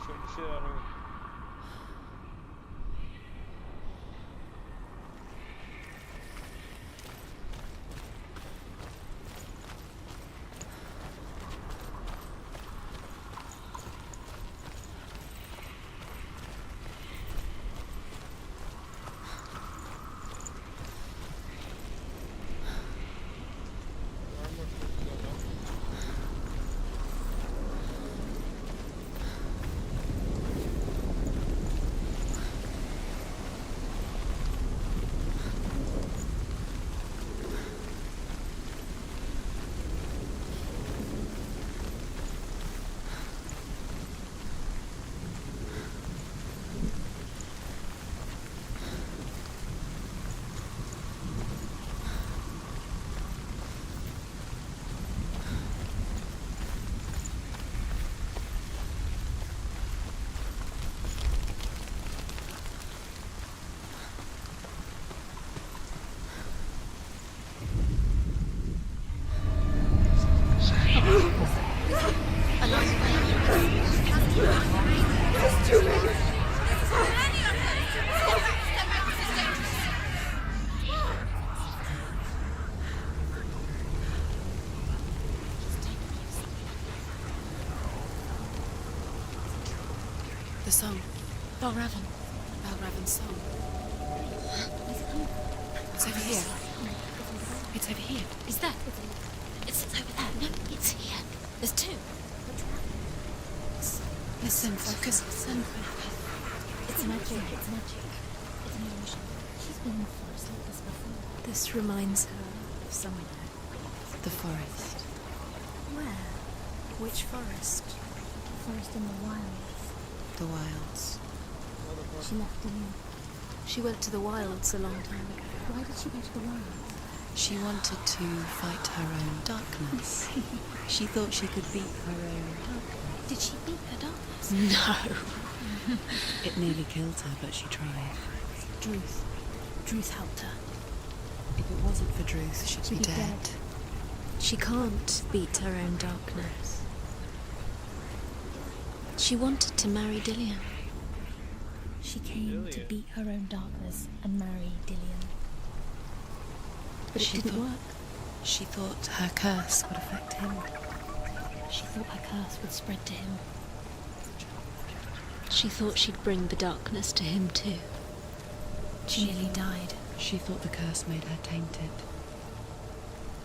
Bir şeyler arıyor. The song. Balraven. Balraven's song. It's over here. It's over here. Is that? It's over there. No, it's here. There's two. Listen, focus. Listen. It's magic. It's magic. It's an illusion. She's been in the forest like this before. This reminds her of somewhere. The forest. Where? Which forest? The forest in the wilds. The wilds. She left Dillian. She went to the wilds a long time ago. Why did she go to the wilds? She wanted to fight her own darkness. She thought she could beat her own darkness. Did she beat her darkness? No. It nearly killed her, but she tried. Druth. Druth helped her. If it wasn't for Druth, she'd be dead. She can't beat her own darkness. She wanted to marry Dillian. She came to beat her own darkness and marry Dillian. But it didn't work. She thought her curse would affect him. She thought her curse would spread to him. She thought she'd bring the darkness to him too. She nearly died. She thought the curse made her tainted.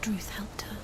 Druth helped her.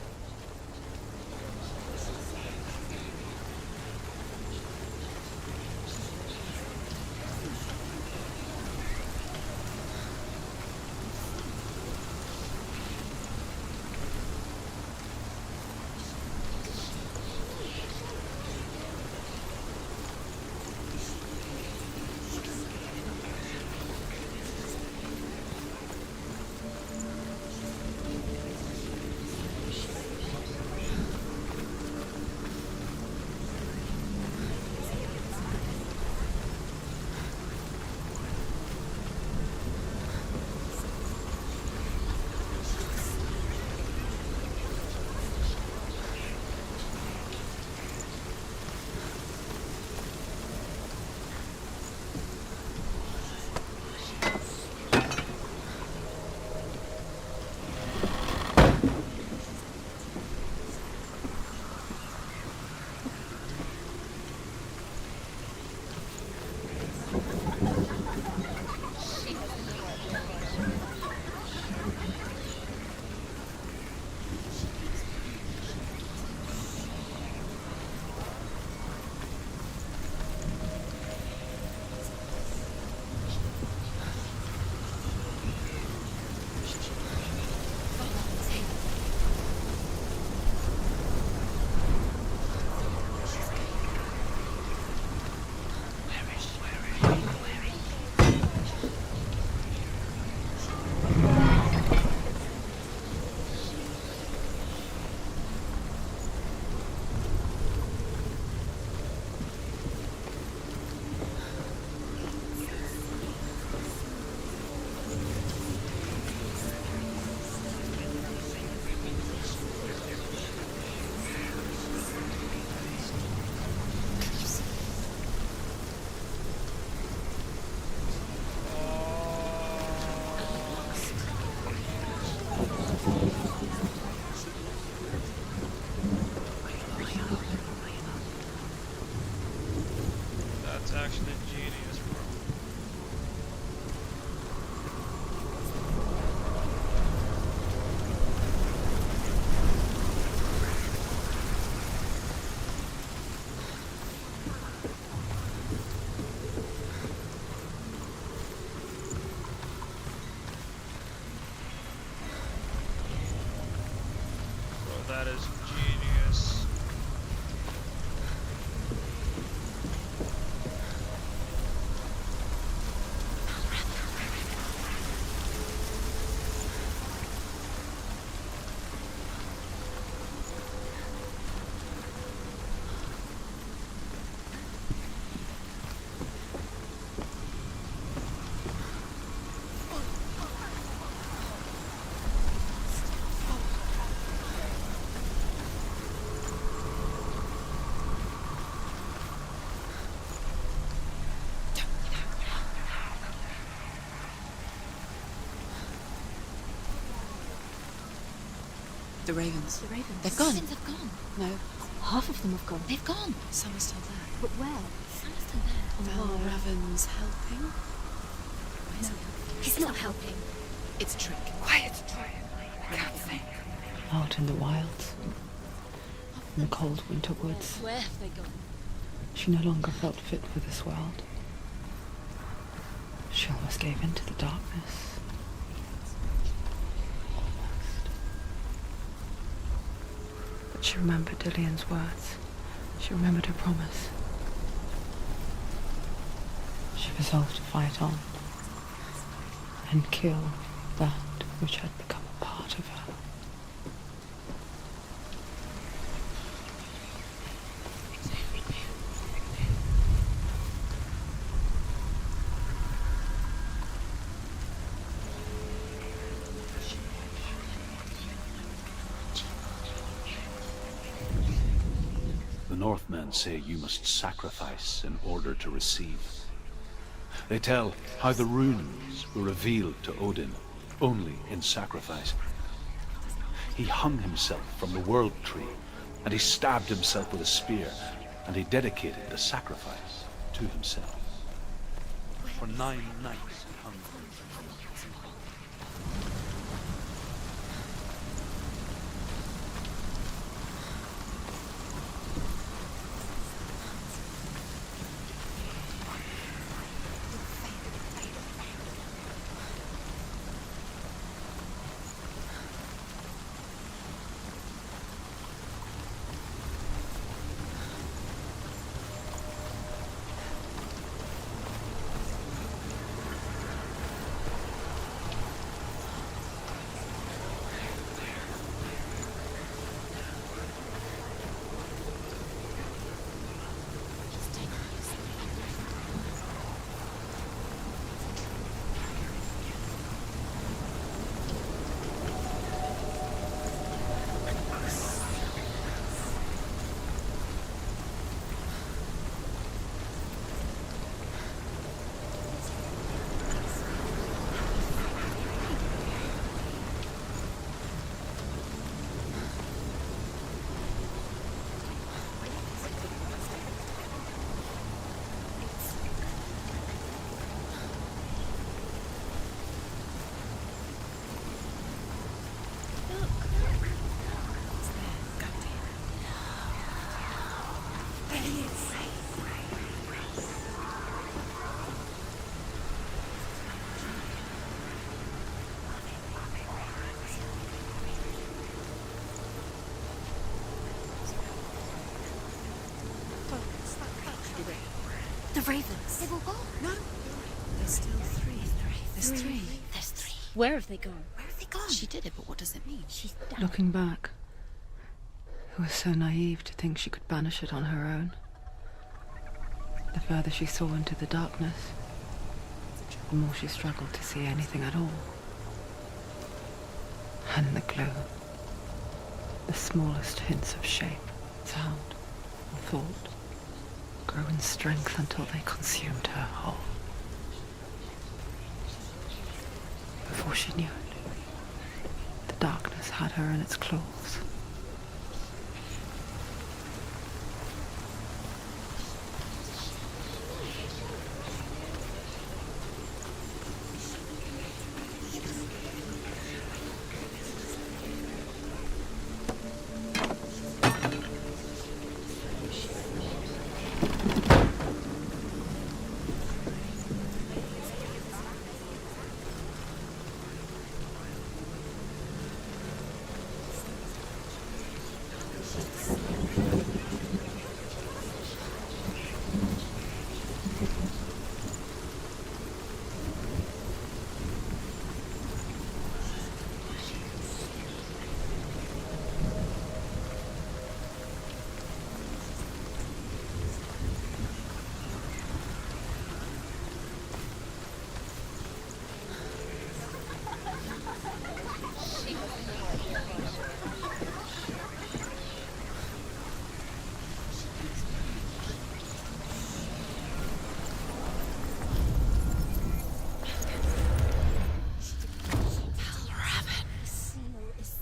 The ravens. The ravens. They've gone. The ravens have gone. No, Half of them have gone. they've gone. Some are still there. But where? Some are still there. Val Raven's helping. No, he's not helping. It's a trick. Quiet. I can't think. Out in the wilds, in the cold winter woods, Where have they gone? she no longer felt fit for this world. She almost gave in to the darkness. Almost. But she remembered Dillion's words. She remembered her promise. She resolved to fight on and kill that which had become a part of her. The Northmen say you must sacrifice in order to receive. They tell how the runes were revealed to Odin only in sacrifice. He hung himself from the world tree, and he stabbed himself with a spear, and he dedicated the sacrifice to himself. For 9 nights he hung. The ravens. They've all gone. No, there's still 3. There's 3. There's 3. Where have they gone? Where have they gone? She did it, but what does it mean? She's down. Looking back, it was so naive to think she could banish it on her own. The further she saw into the darkness, the more she struggled to see anything at all. And the gloom, the smallest hints of shape, sound, and thought, grew in strength until they consumed her whole. Before she knew it, the darkness had her in its claws.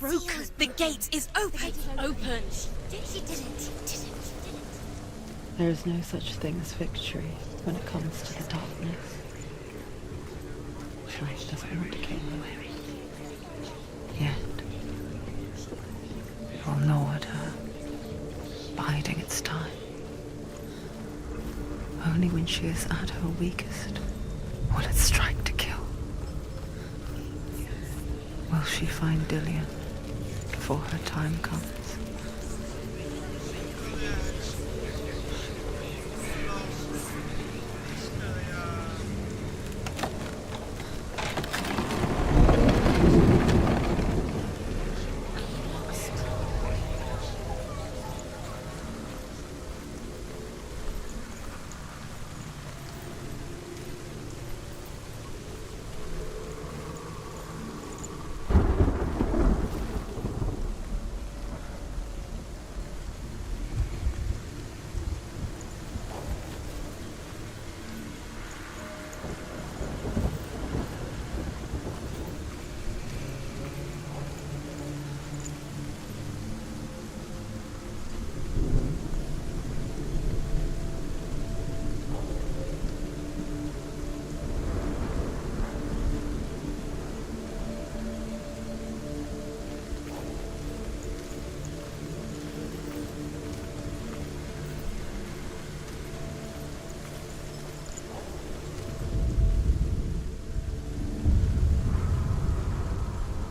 Broken. The gate is open! Open! She did it. There is no such thing as victory when it comes to the darkness. Light doesn't want to kill her. Yet, it will gnaw at her, biding its time. Only when she is at her weakest will it strike to kill. Will she find Dillion before her time comes?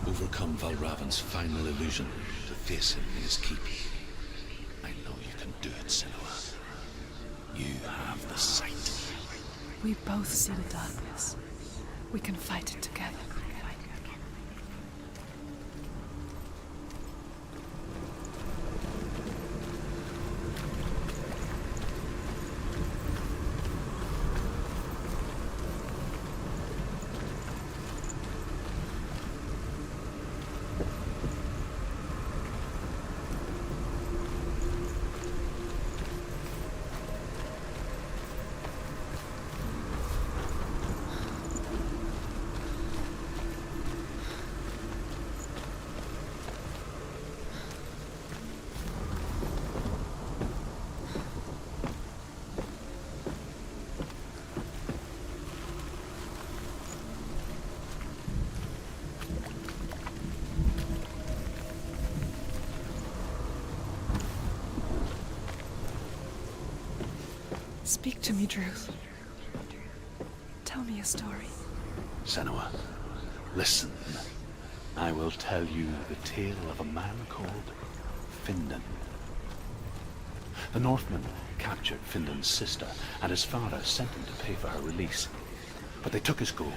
Overcome Valravan's final illusion to face him in his keep. I know you can do it, Senua. You have the sight. We both see the darkness. We can fight it together. Speak to me, Druth. Tell me a story. Senua, listen. I will tell you the tale of a man called Findan. The Northmen captured Findan's sister, and his father sent him to pay for her release. But they took his gold,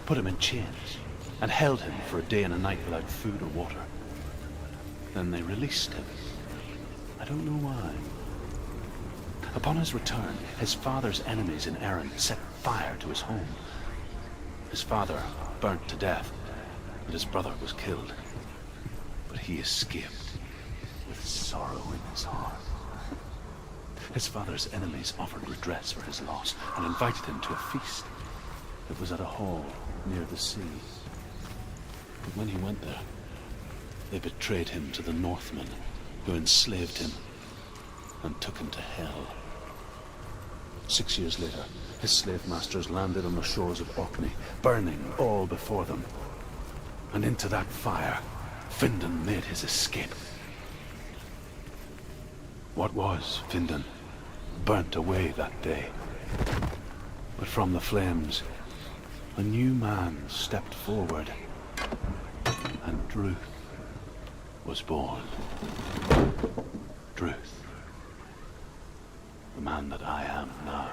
put him in chains, and held him for a day and a night without food or water. Then they released him. I don't know why. Upon his return, his father's enemies in Erin set fire to his home. His father burnt to death, and his brother was killed. But he escaped with sorrow in his heart. His father's enemies offered redress for his loss and invited him to a feast. It was at a hall near the sea. But when he went there, they betrayed him to the Northmen, who enslaved him and took him to hell. 6 years later, his slave masters landed on the shores of Orkney, burning all before them. And into that fire, Findan made his escape. What was Findan burnt away that day. But from the flames, a new man stepped forward, and Druth was born. Druth. The man that I am now.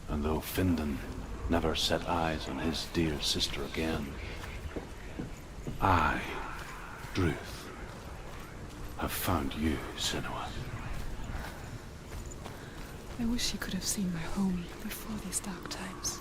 And though Findan never set eyes on his dear sister again, I, Druth, have found you, Senua. I wish you could have seen my home before these dark times.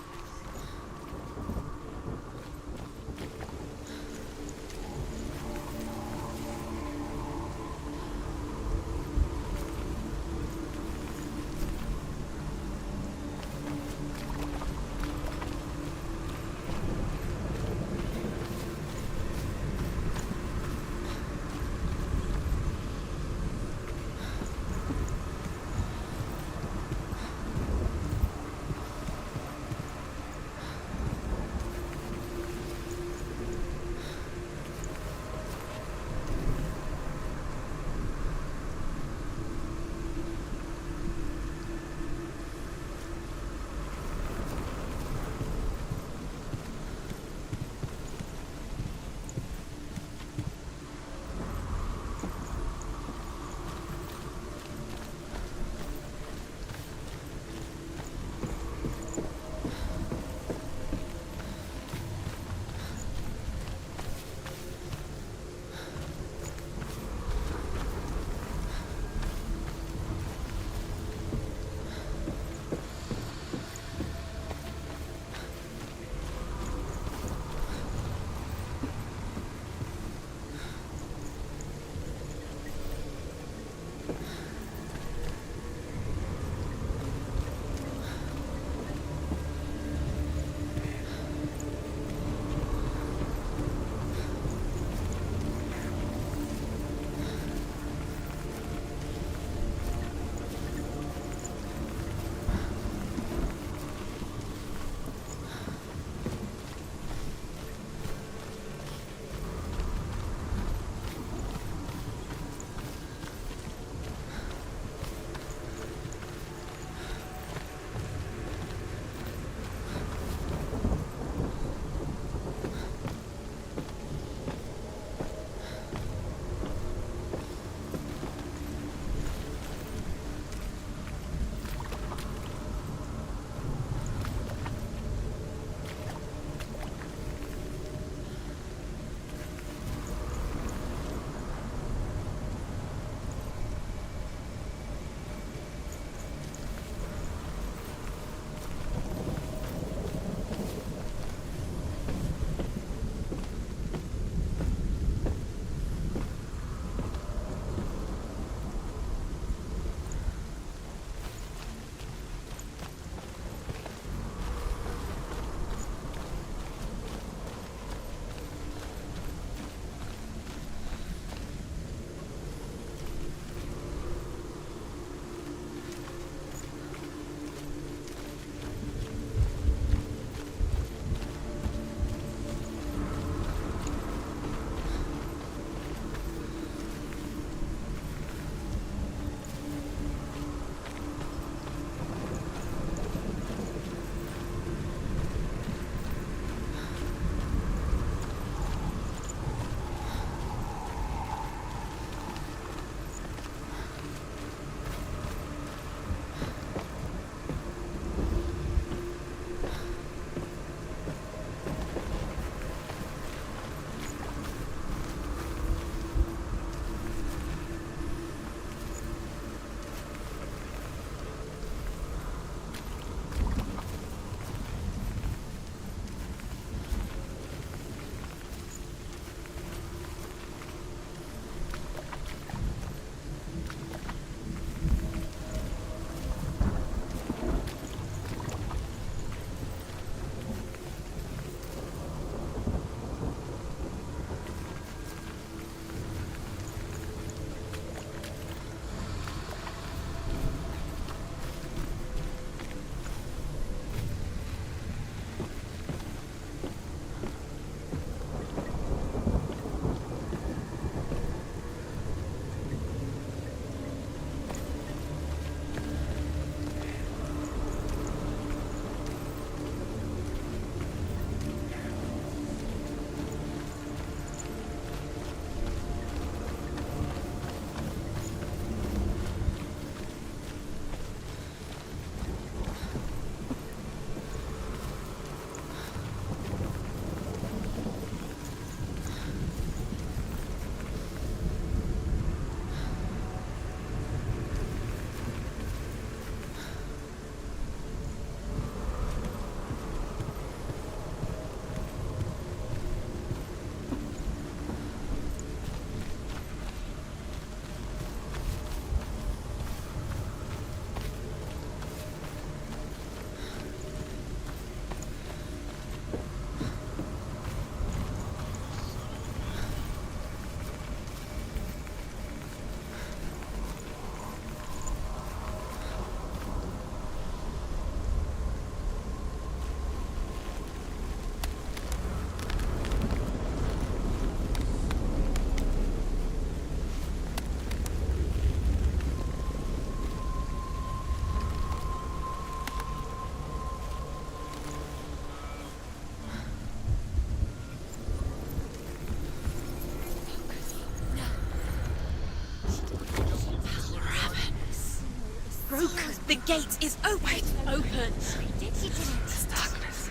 gate is open. Open. This darkness.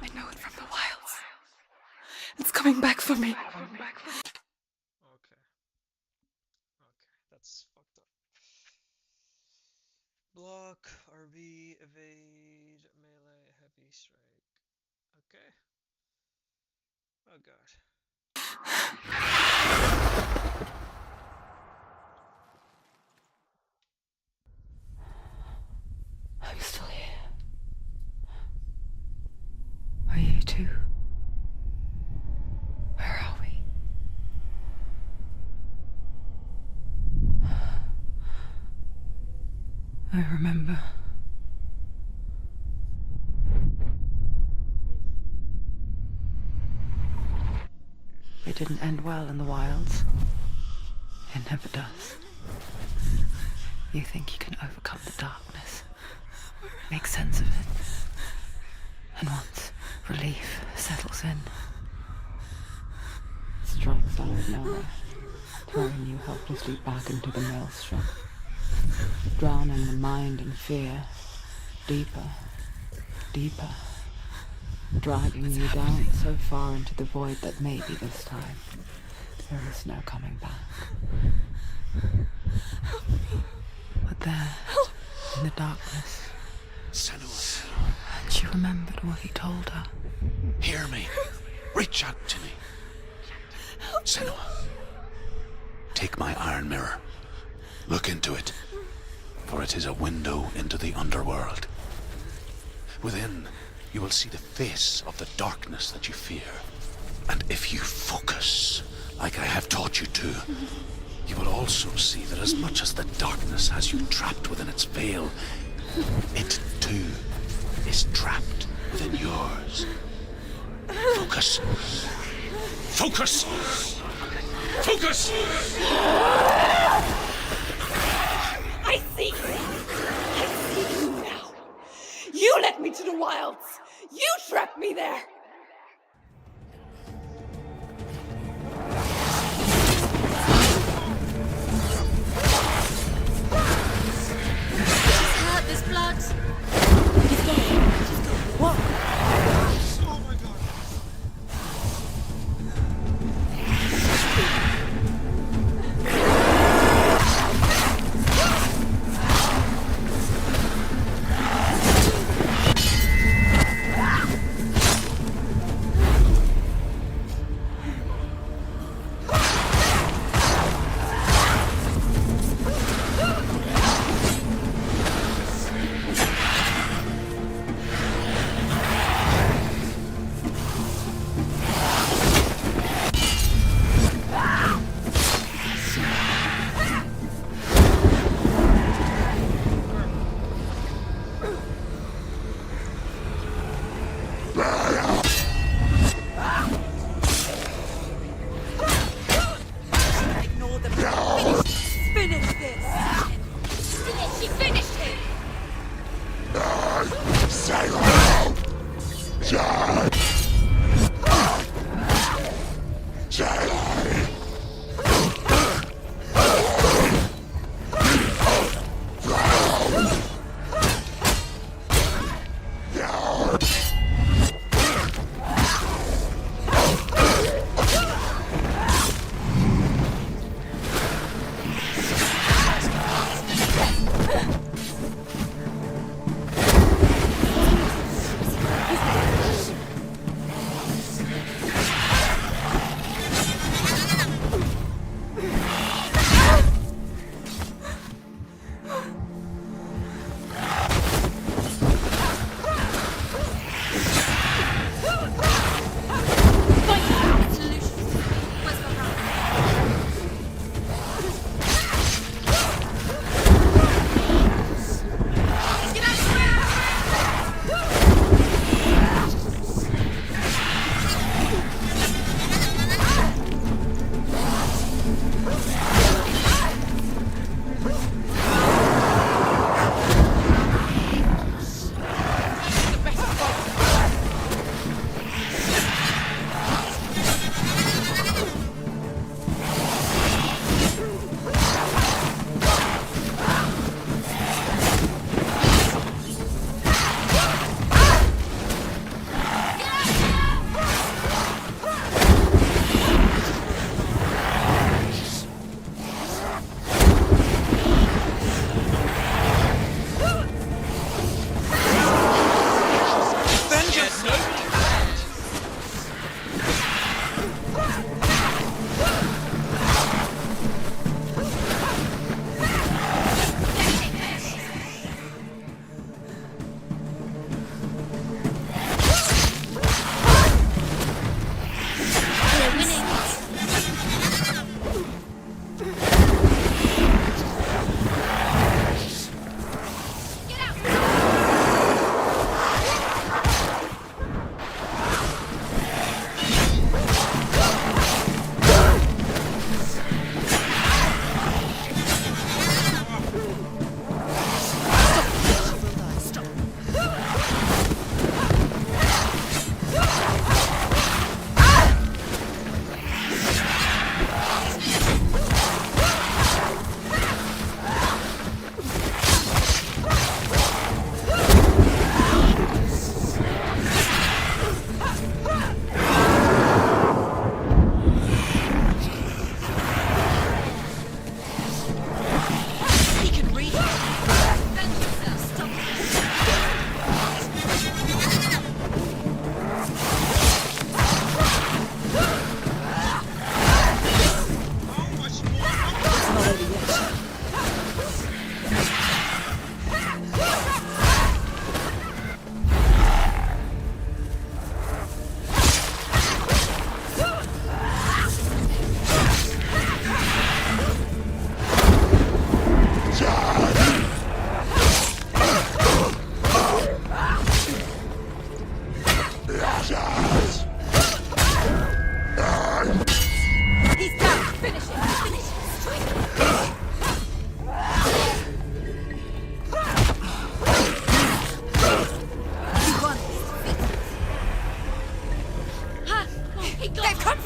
I know it from the wilds. It's coming back for me. Okay. That's fucked up. Block, RB, evade, melee, heavy strike. Okay. Oh god. I'm still here. Are you too? Where are we? I remember. It didn't end well in the wilds. It never does. You think you can overcome the darkness, make sense of it, and once relief settles in, it strikes out of nowhere, throwing you helplessly back into the maelstrom, drowning the mind in fear, deeper, deeper, dragging you down so far into the void that maybe this time there is no coming back. But there, in the darkness, Senua, and she remembered what he told her. hear me. Reach out to me. Senua, take my iron mirror. Look into it, for it is a window into the underworld. Within, you will see the face of the darkness that you fear. And if you focus, like I have taught you to, you will also see that as much as the darkness has you trapped within its veil, it too is trapped within yours. Focus. Focus! Focus! I see you! I see you now! You led me to the wilds! You trapped me there! She's hurt, there's blood. Ignore them. Finish this! She finished him.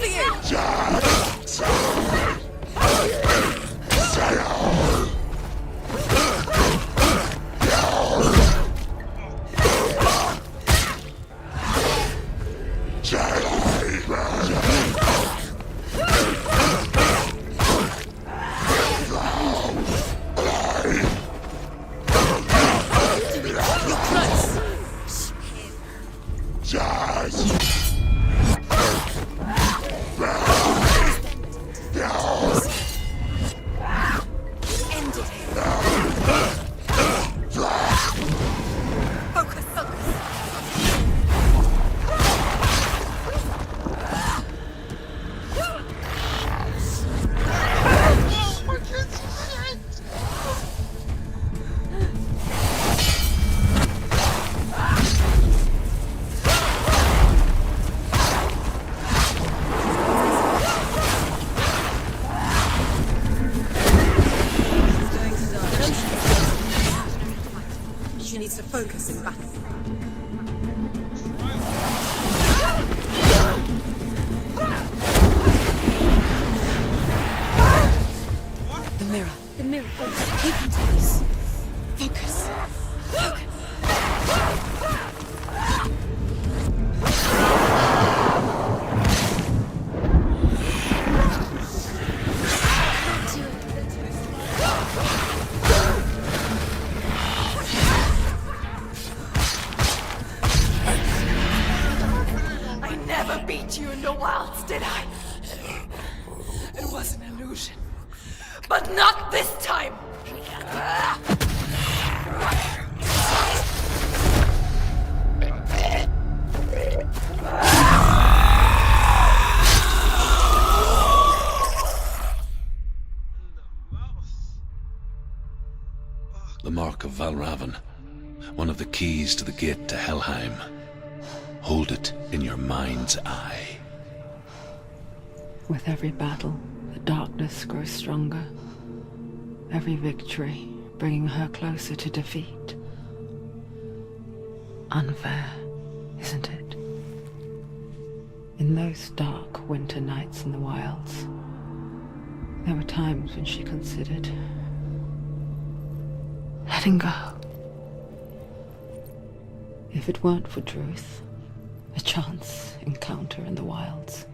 for you! She needs to focus in battle. The mirror. The mirror. You can do this. Focus. I never beat you in the wilds, did I? It was an illusion. But not this time! The Mark of Valravan, one of the keys to the gate to Helheim. Hold it in your mind's eye. With every battle, the darkness grows stronger. Every victory bringing her closer to defeat. Unfair, isn't it? In those dark winter nights in the wilds, there were times when she considered letting go. If it weren't for Druth, a chance encounter in the wilds,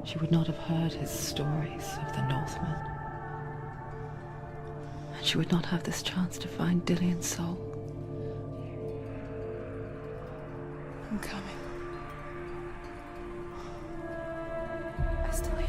she would not have heard his stories of the Northmen. And she would not have this chance to find Dillion's soul. I'm coming. I still hear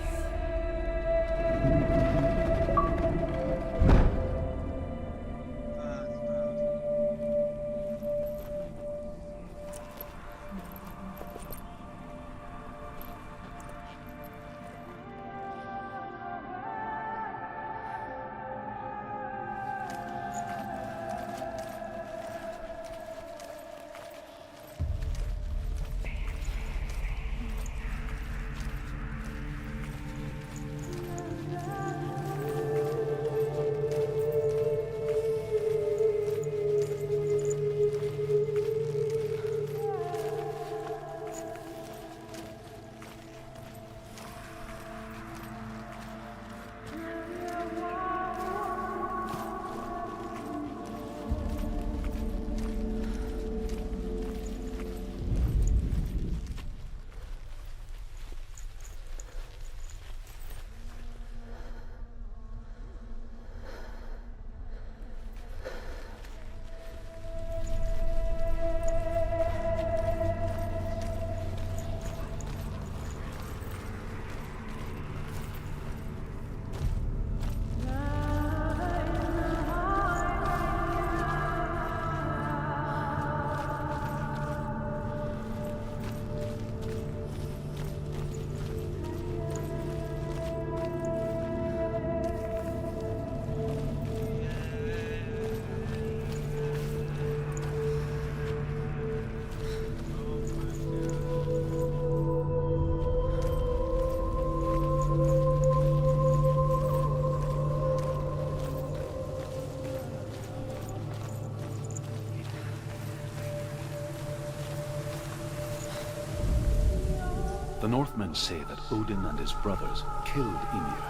The Northmen say that Odin and his brothers killed Ymir,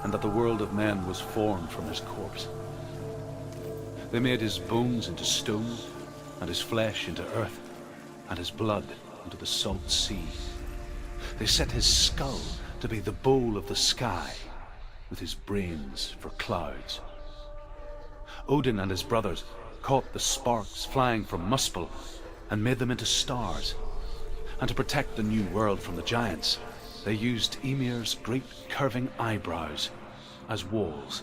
and that the world of men was formed from his corpse. They made his bones into stone, and his flesh into earth, and his blood into the salt sea. They set his skull to be the bowl of the sky, with his brains for clouds. Odin and his brothers caught the sparks flying from Muspel and made them into stars. And to protect the new world from the giants, they used Ymir's great curving eyebrows as walls.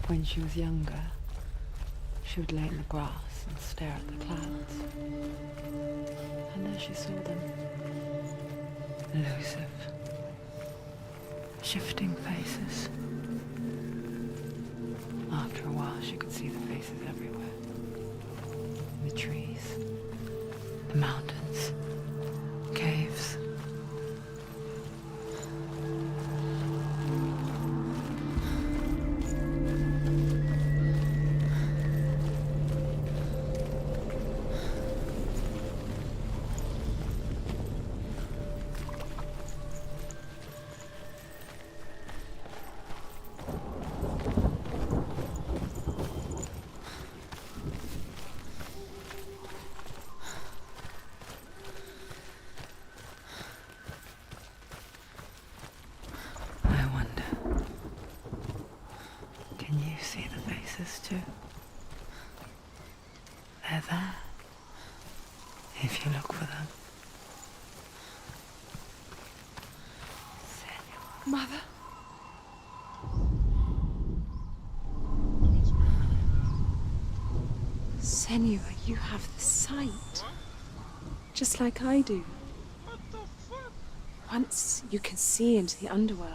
When she was younger, she would lay in the grass and stare at the clouds. And there she saw them. Elusive, shifting faces. After a while, she could see the faces everywhere. The trees, the mountains, caves. Too. They're there, if you look for them. Mother? Senua, you have the sight. Just like I do. Once you can see into the underworld.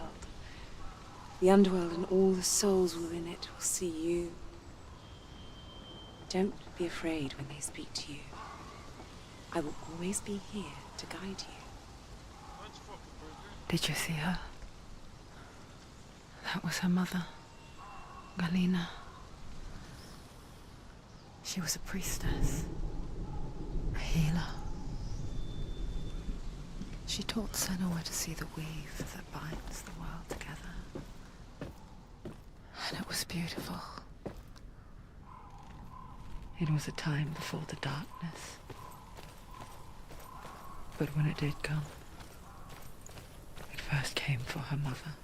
The underworld and all the souls within it will see you. Don't be afraid when they speak to you. I will always be here to guide you. Did you see her? That was her mother, Galina. She was a priestess, a healer. She taught Senua to see the weave that binds the world together. And it was beautiful. It was a time before the darkness. But when it did come, it first came for her mother.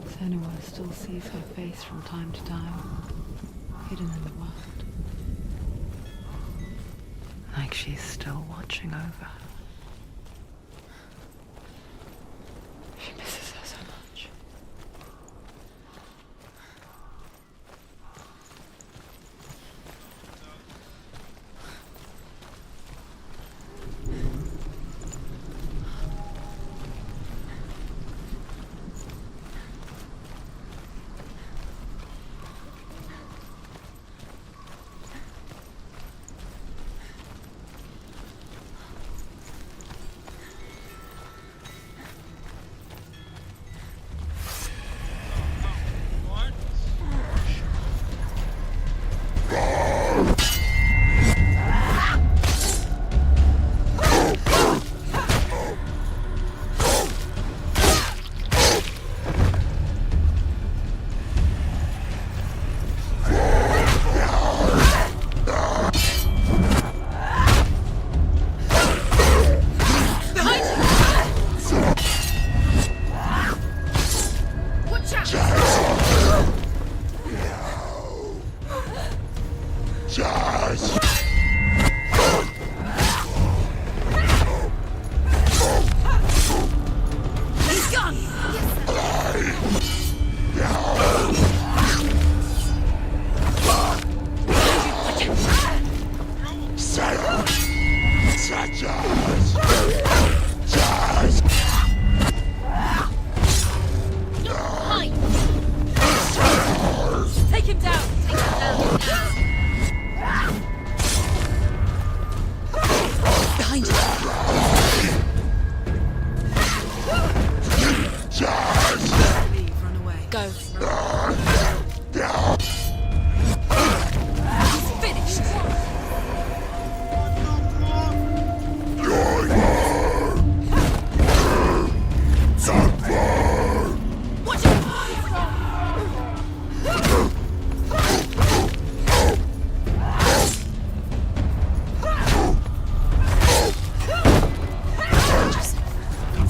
Senua still sees her face from time to time, hidden in the world. Like she's still watching over her. She misses her so much.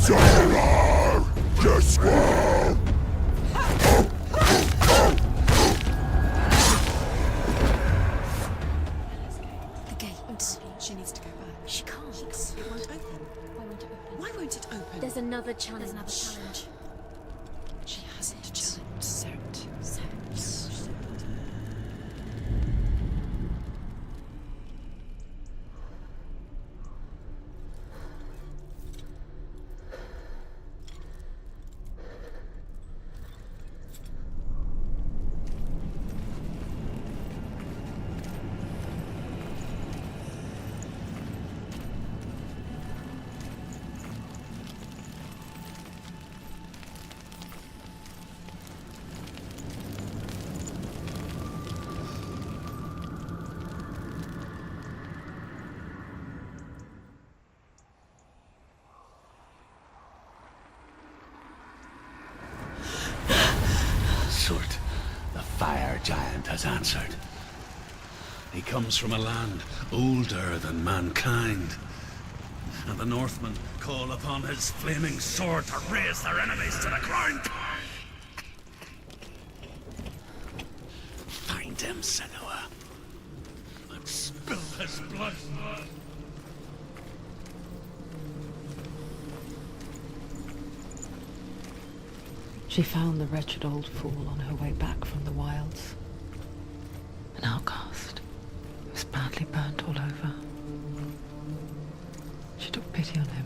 The gate. She needs to go back. She can't. It won't open. Why won't it open? Why won't it open? There's another challenge. There's another challenge. She hasn't challenged Sert. Surt, the fire giant, has answered. He comes from a land older than mankind. And the Northmen call upon his flaming sword to raise their enemies to the ground. Find him, Senua, and spill his blood. She found the wretched old fool on her way back from the wilds. An outcast who was badly burnt all over. She took pity on him,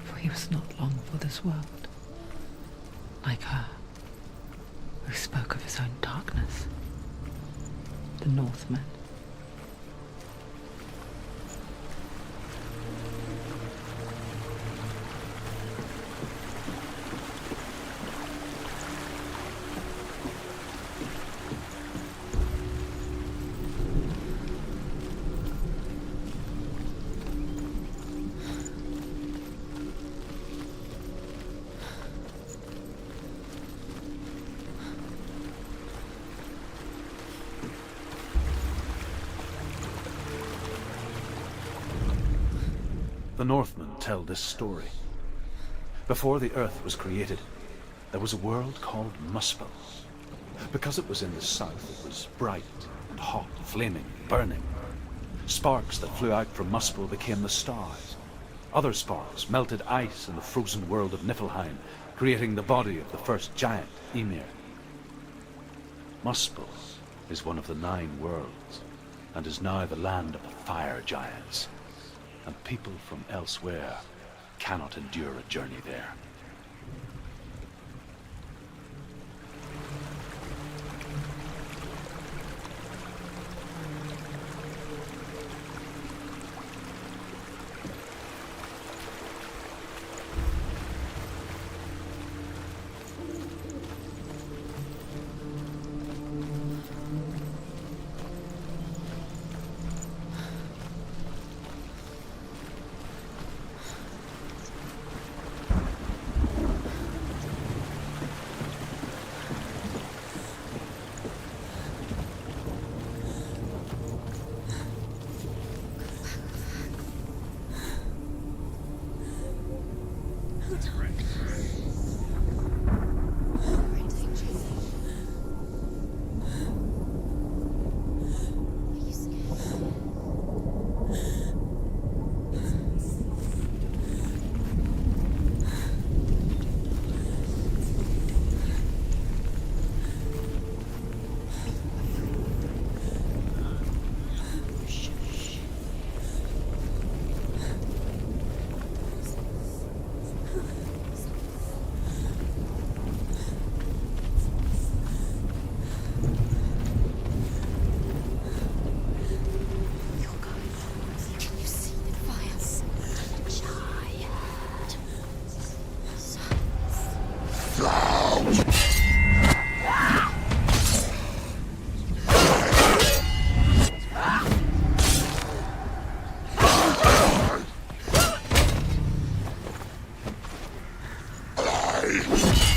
for he was not long for this world. Like her, who spoke of his own darkness. The Northmen. The Northmen tell this story. Before the earth was created, there was a world called Muspel. Because it was in the south, it was bright and hot, flaming, burning. Sparks that flew out from Muspel became the stars. Other sparks melted ice in the frozen world of Niflheim, creating the body of the first giant, Ymir. Muspel is one of the 9 worlds, and is now the land of the fire giants. And people from elsewhere cannot endure a journey there.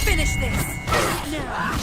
Finish this! Now!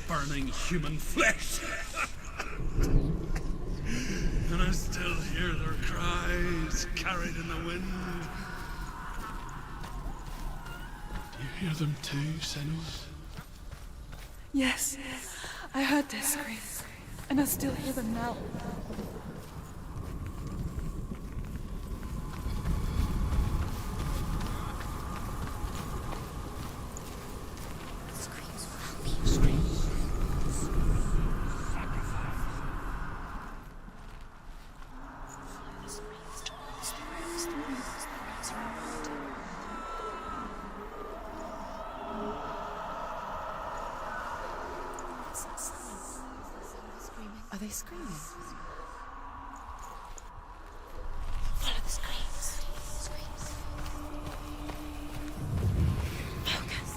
burning human flesh. And I still hear their cries carried in the wind. Do you hear them too, Senua? Yes, I heard their screams, and I still hear them now. Are they screaming? Follow the screams. Focus.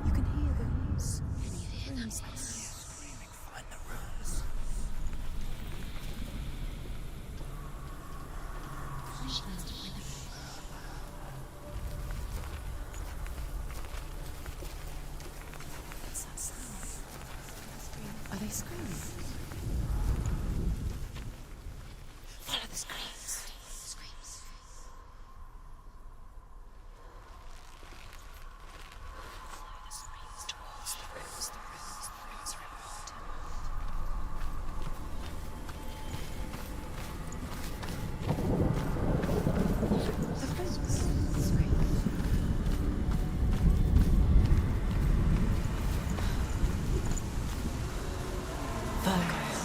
You can hear them. Can you hear them? Screaming, find the runes. What's that sound? Are they screaming? Follow the screams. Follow the screams towards the runes. The runes are important. The runes. Scream. Focus.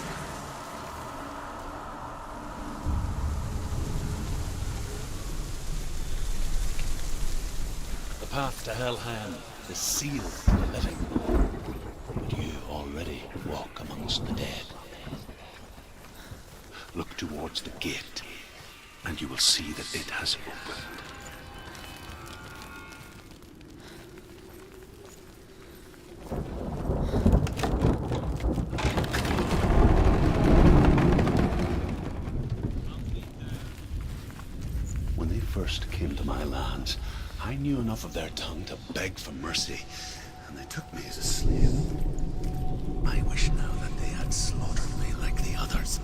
The path to Hellhand is sealed for the living, but you already walk amongst the dead. Look towards the gate, and you will see that it has opened. When they first came to my lands, I knew enough of their tongue to beg for mercy, and they took me as a slave. I wish now that they had slaughtered me like the others.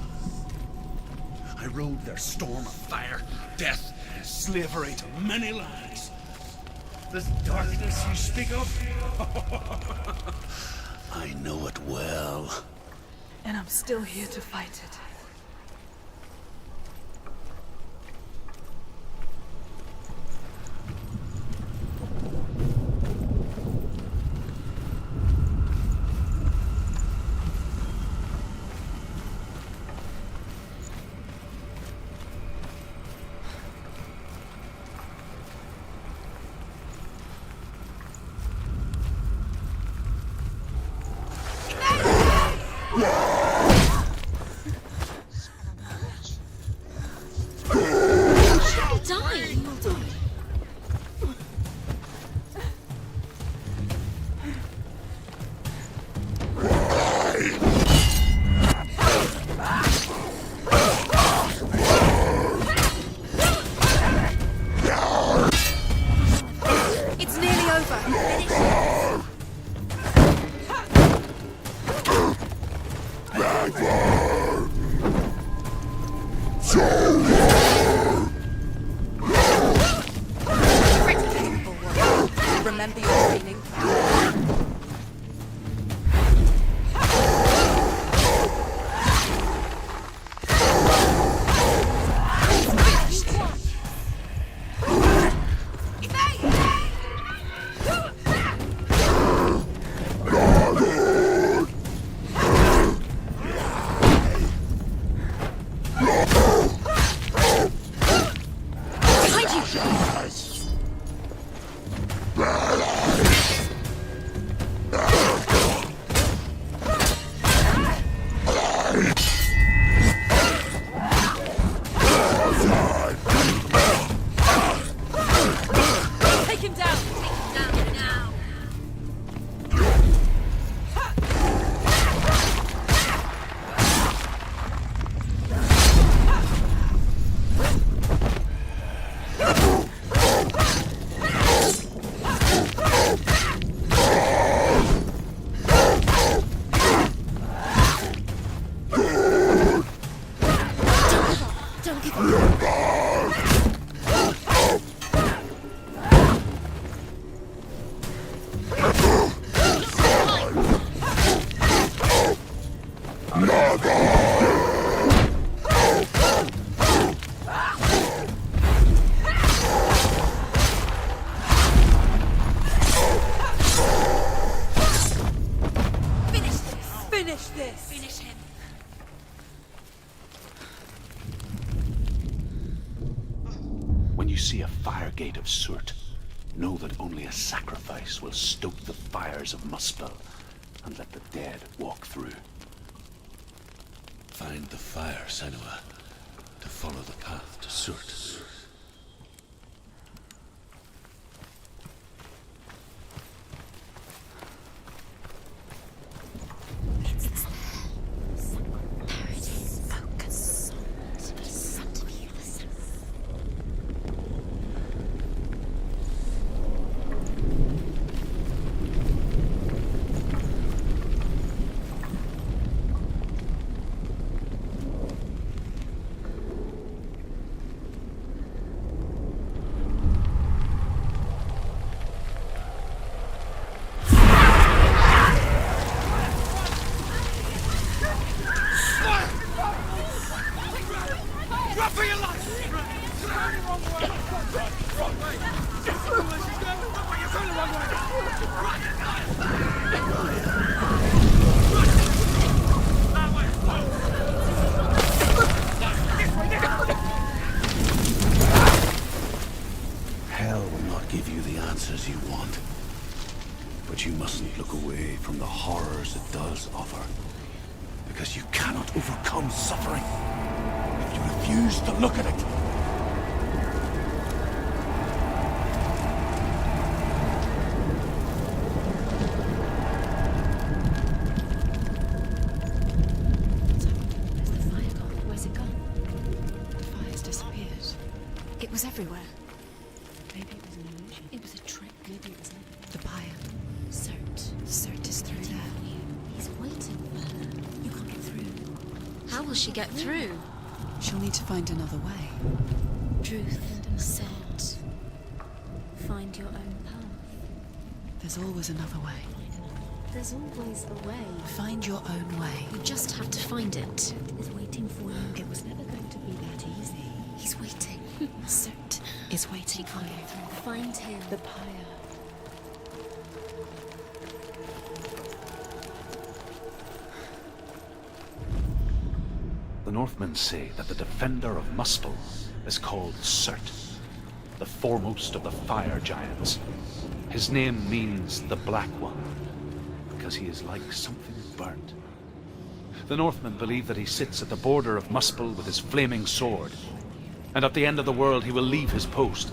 I rode their storm of fire, death, and slavery to many lands. This darkness you speak of? I know it well. And I'm still here to fight it. Remember your training. Finish this! Finish him. When you see a fire gate of Surt, know that only a sacrifice will stoke the fires of Muspel and let the dead walk through. Find the fire, Senua, to follow the path to Surt. Hell will not give you the answers you want. But you mustn't look away from the horrors it does offer. Because you cannot overcome suffering if you refuse to look at it. Where's the fire gone? Where's it gone? The fire's disappeared. It was everywhere. Maybe it was an illusion. It was a trick. Maybe it was not. The pyre. Surt is through there. He's waiting for her. You can't get through. How will she get through? She'll need to find another way. Truth said, find your own path. There's always another way. There's always a way. Find your own way. You just have to find it. Is waiting for you. It was never going to be that easy. He's waiting. Surt is waiting for you. Find him. The pyre. The Northmen say that the defender of Muspel is called Surt, the foremost of the fire giants. His name means the Black One, because he is like something burnt. The Northmen believe that he sits at the border of Muspel with his flaming sword, and at the end of the world he will leave his post.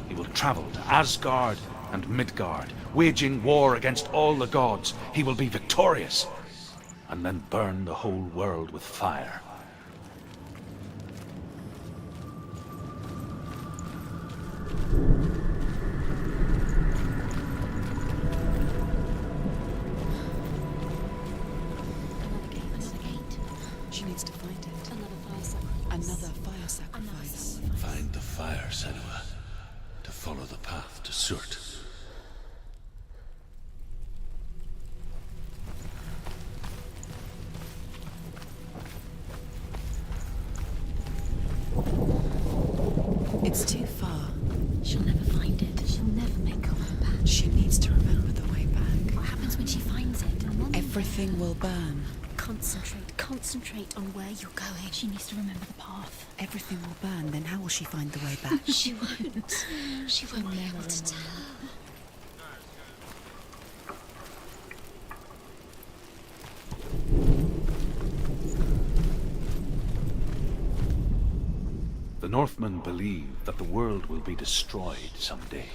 He will travel to Asgard and Midgard, waging war against all the gods. He will be victorious, and then burn the whole world with fire. She needs to find it. Another fire sacrifice. Another fire sacrifice. Find the fire, Senua, to follow the path to Surt. It's too far. She'll never find it. She'll never make her way back. She needs to remember the way back. What happens when she finds it? And then Everything will burn. Concentrate on where you're going. she needs to remember the path. Everything will burn, then how will she find the way back? She won't. She won't be able to tell. The Northmen believe that the world will be destroyed someday.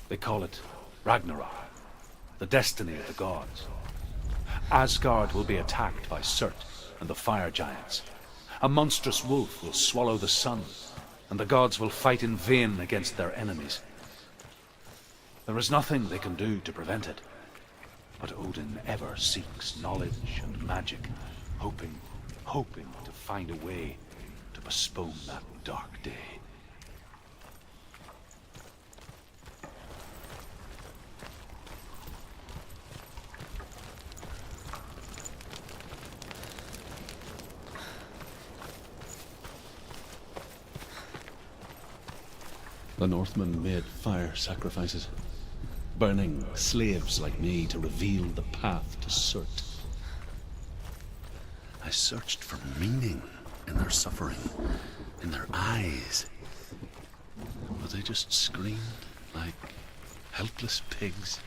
They call it Ragnarok, the destiny of the gods. Asgard will be attacked by Surt and the fire giants. A monstrous wolf will swallow the sun, and the gods will fight in vain against their enemies. There is nothing they can do to prevent it, but Odin ever seeks knowledge and magic, hoping to find a way to postpone that dark day. The Northmen made fire sacrifices, burning slaves like me to reveal the path to Surt. I searched for meaning in their suffering, in their eyes. But they just screamed like helpless pigs.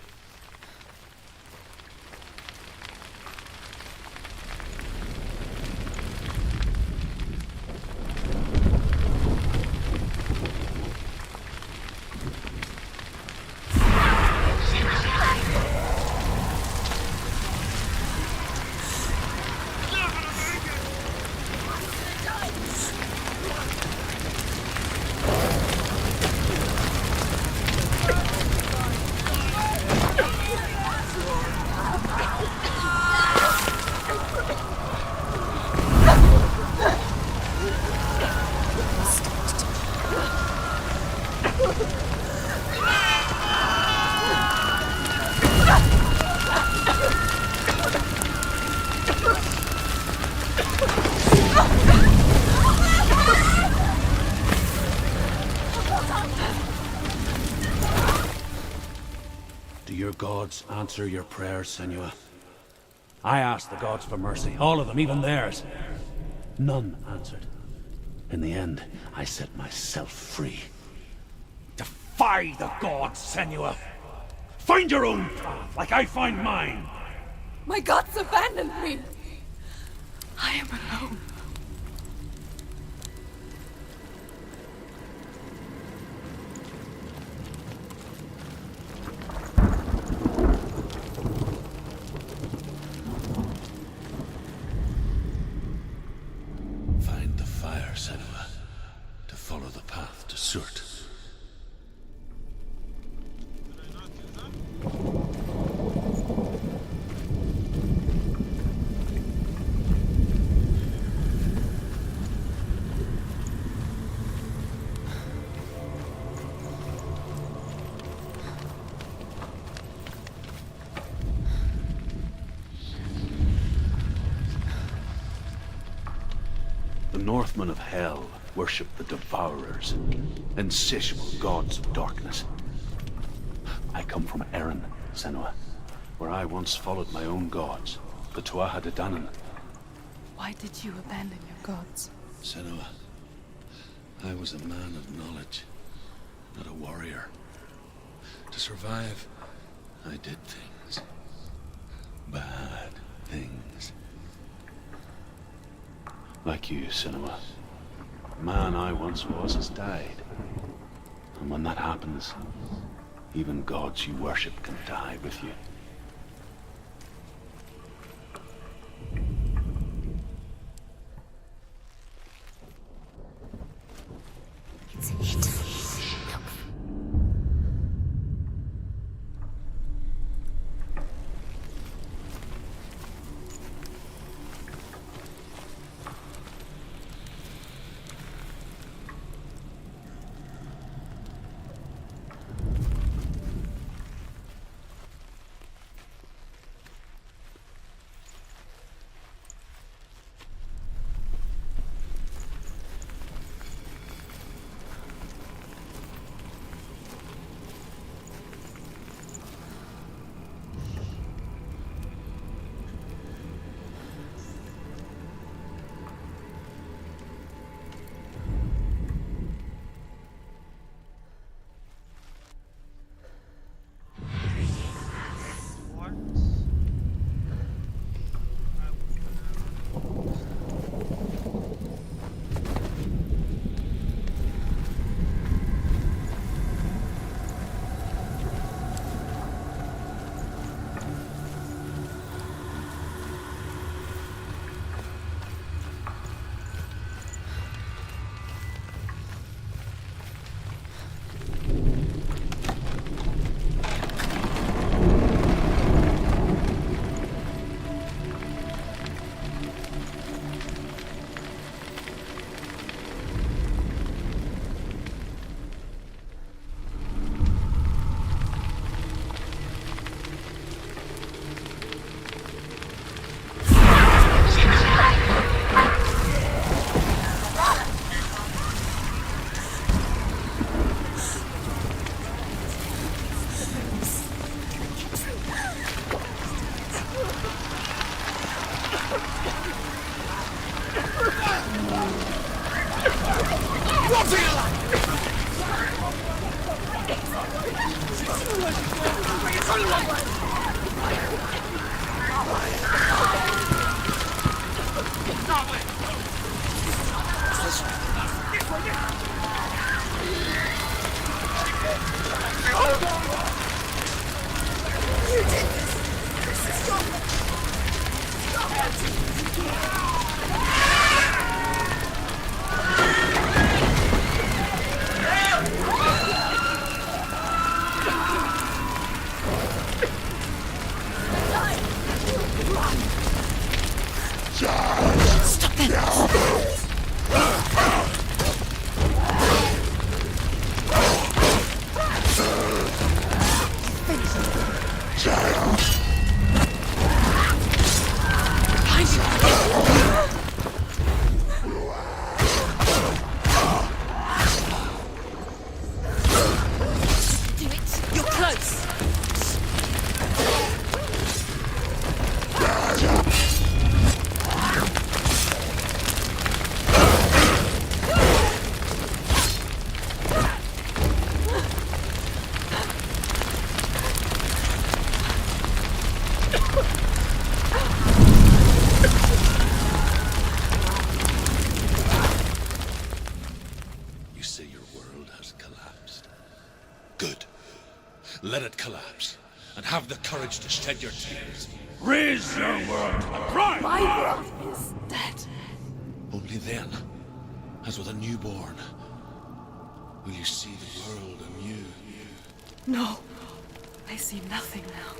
Do your gods answer your prayers, Senua? I asked the gods for mercy, all of them, even theirs. None answered. In the end, I set myself free. Defy the gods, Senua! Find your own path, like I find mine! My gods abandoned me! I am alone. Find the fire, Senua, to follow the path to Surt. The Northmen of Hell worship the Devourers, insatiable gods of darkness. I come from Erin, Senua, where I once followed my own gods, the Tuatha De Danann. Why did you abandon your gods? Senua, I was a man of knowledge, not a warrior. To survive, I did things. Bad things. Like you, Senua. The man I once was has died. And when that happens, even gods you worship can die with you. It's it. You're close. You say your world has collapsed. Good. Let it collapse, and have the courage to shed your tears. Raise your world upright! My world is dead. Only then, as with a newborn, will you see the world anew. No, I see nothing now.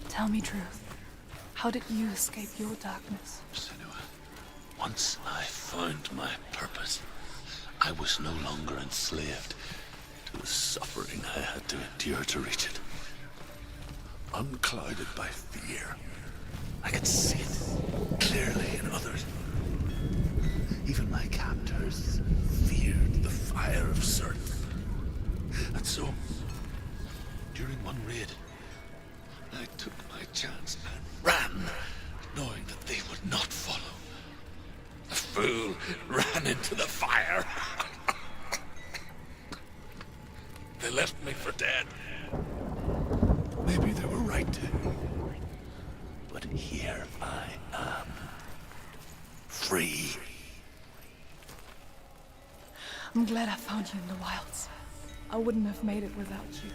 Tell me truth. How did you escape your darkness? Senua, once I found my purpose, I was no longer enslaved to the suffering I had to endure to reach it. Unclouded by fear, I could see it clearly in others. Even my captors feared the fire of certain. And so, during one raid, I took my chance and ran, knowing that they would not follow. The fool ran into the fire. They left me for dead. Maybe they were right to. But here I am. Free. I'm glad I found you in the wilds. I wouldn't have made it without you.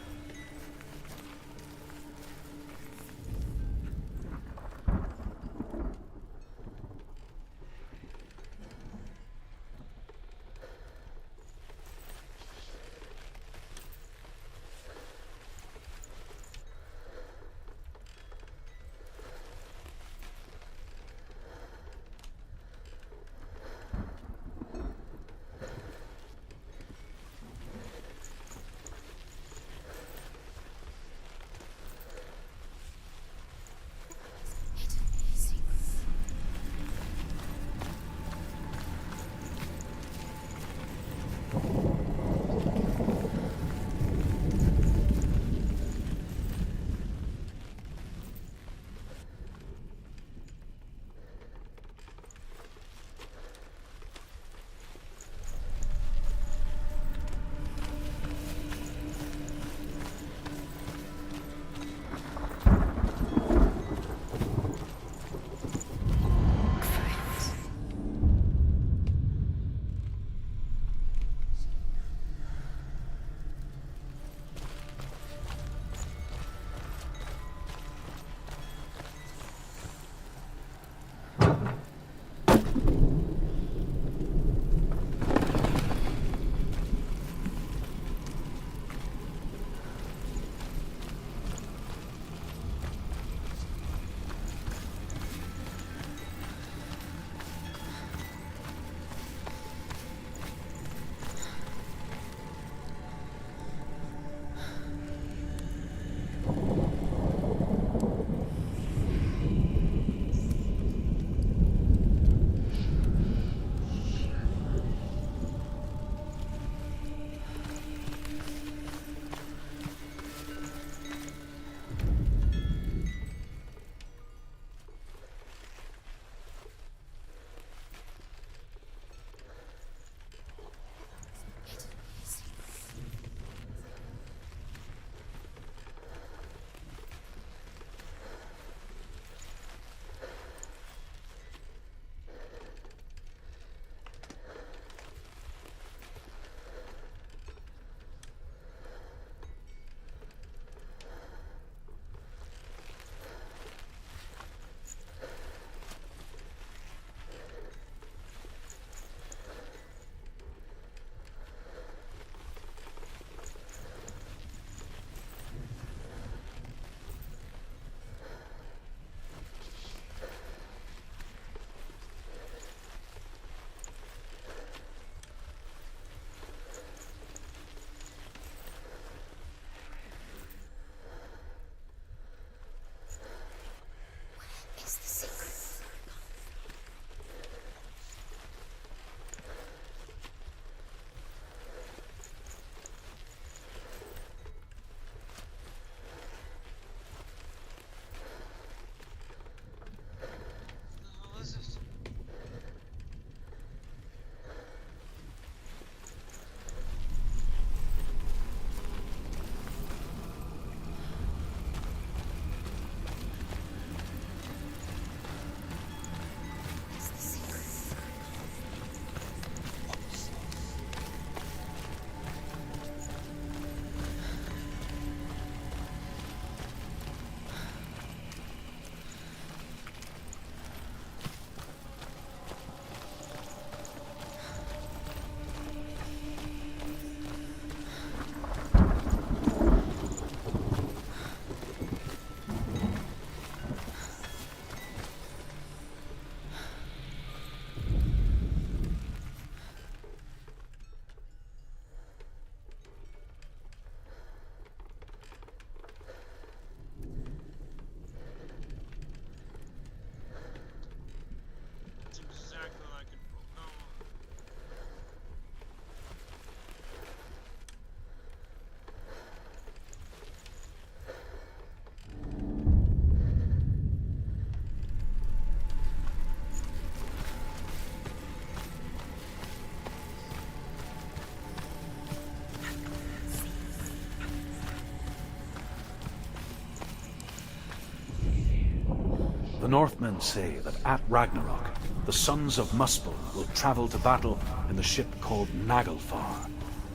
The Northmen say that at Ragnarok, the sons of Muspel will travel to battle in the ship called Naglfar,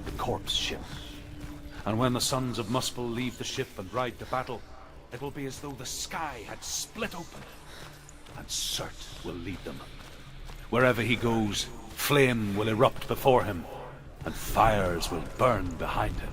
the corpse ship. And when the sons of Muspel leave the ship and ride to battle, it will be as though the sky had split open, and Surt will lead them. Wherever he goes, flame will erupt before him, and fires will burn behind him.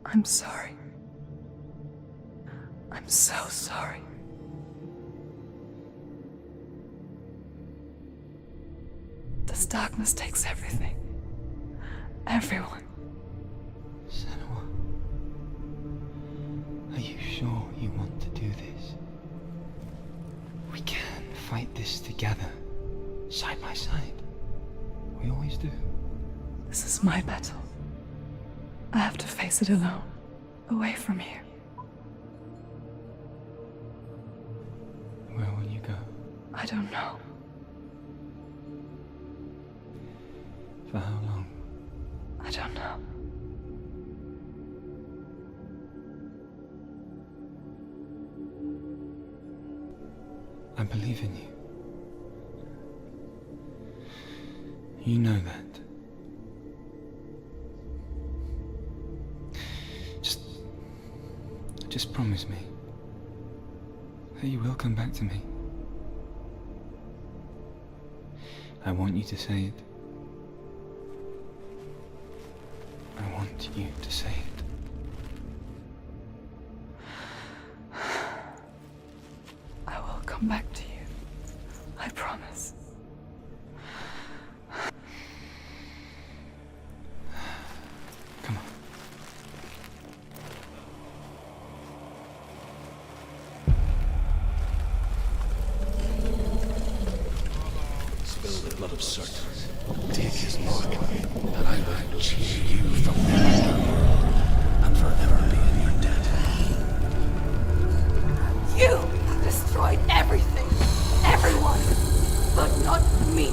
I'm sorry. I'm so sorry. This darkness takes everything. Everyone. Senua, are you sure you want to do this? We can fight this together, side by side. We always do. This is my battle. I have to face it alone, away from here. Where will you go? I don't know. For how long? I don't know. I believe in you. You know that. Just promise me that you will come back to me. I want you to say it. I want you to say it. I will come back to you. I promise. Come on. Spell the blood of Surt. Take his mark, and I will cheer you from there and forever be in your debt. You have destroyed everything, everyone, but not me.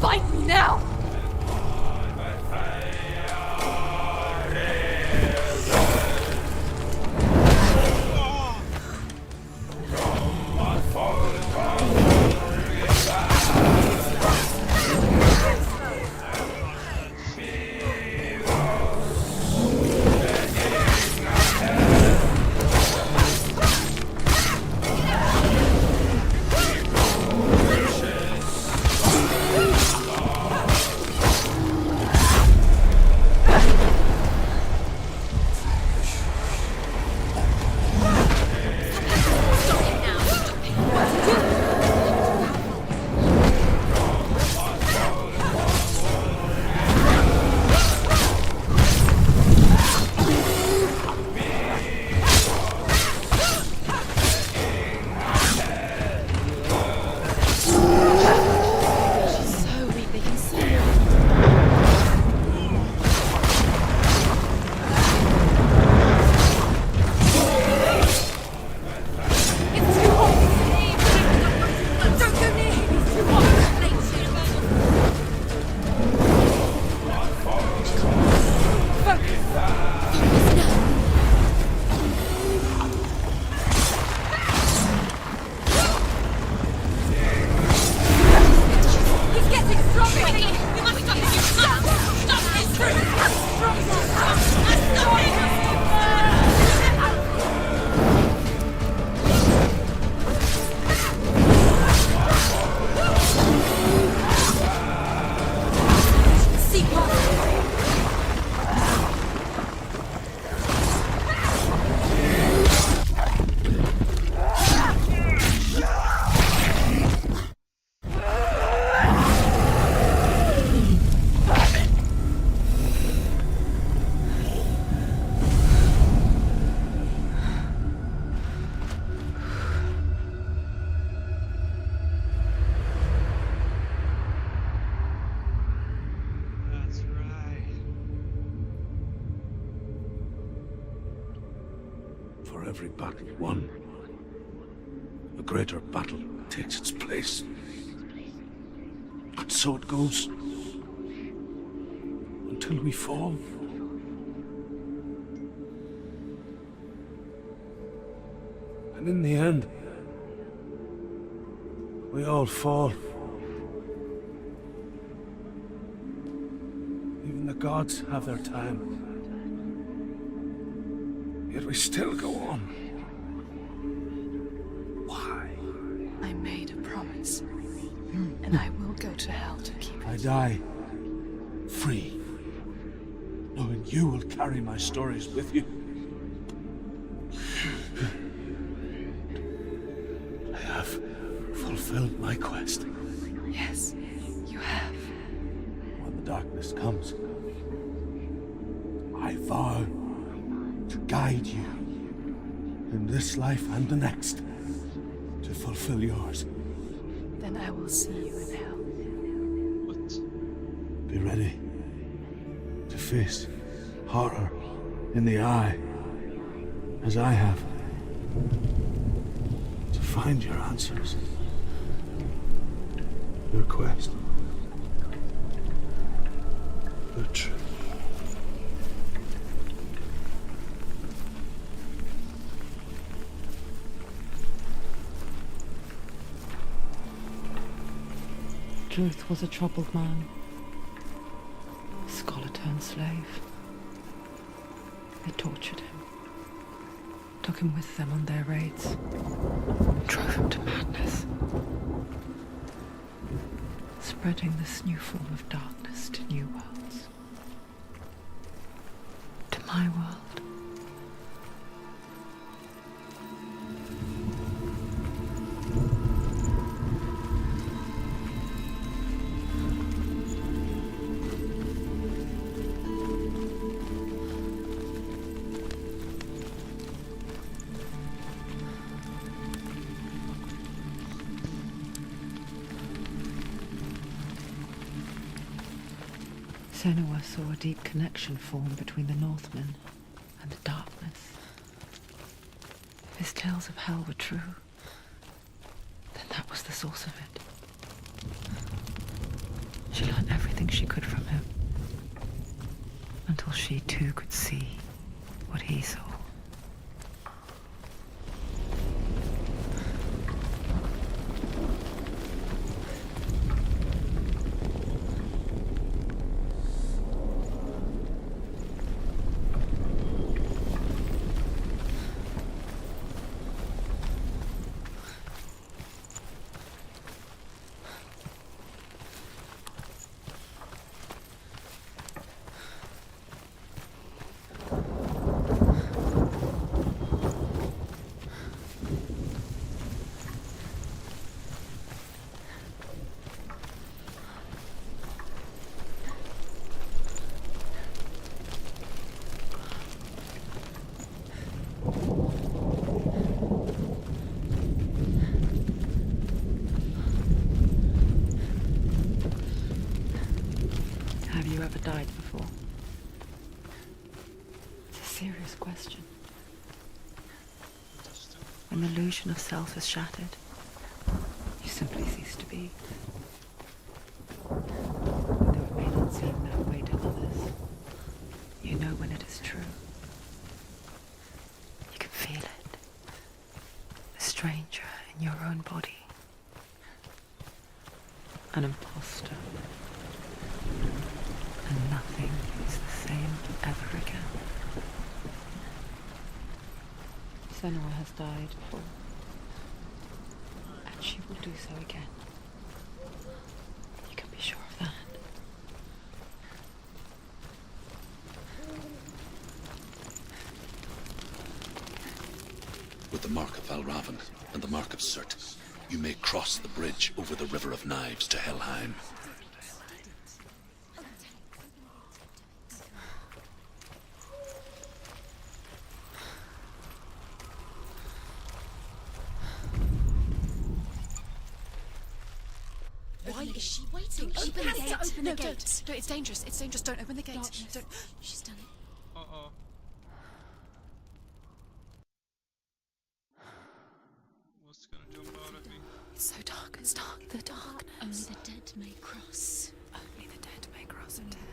Fight me now! For every battle won, a greater battle takes its place. And so it goes. Until we fall. And in the end, we all fall. Even the gods have their time. Yet we still go on. Why? I made a promise, and I will go to hell to keep it. I die free, knowing you will carry my stories with you. I have fulfilled my quest. Yes, you have. When the darkness comes, I vow to guide you in this life and the next to fulfill yours. Then I will see you in hell. Be ready to face horror in the eye, as I have, to find your answers, your quest, the truth. Druth was a troubled man, a scholar turned slave. They tortured him, took him with them on their raids, drove him to madness, spreading this new form of darkness to new worlds, to my world. Senua saw a deep connection form between the Northmen and the darkness. If his tales of hell were true, then that was the source of it. She learned everything she could from him, until she too could see what he saw. Have you ever died before? It's a serious question. When the illusion of self is shattered, you simply cease to be. Though it may not seem that way to others, you know when it is true. You can feel it. A stranger in your own body. An imposter. And nothing is the same ever again. Senua has died before, and she will do so again. You can be sure of that. With the mark of Valravan and the mark of Surt, you may cross the bridge over the River of Knives to Helheim. Why is she waiting? Open the gate. Open the gate. No, it's dangerous. It's dangerous. Don't open the gate. Don't. She's done it. Uh-oh. What's gonna jump out at me? It's so dark. It's dark. The darkness. Only the dead may cross. Only the dead may cross into hell.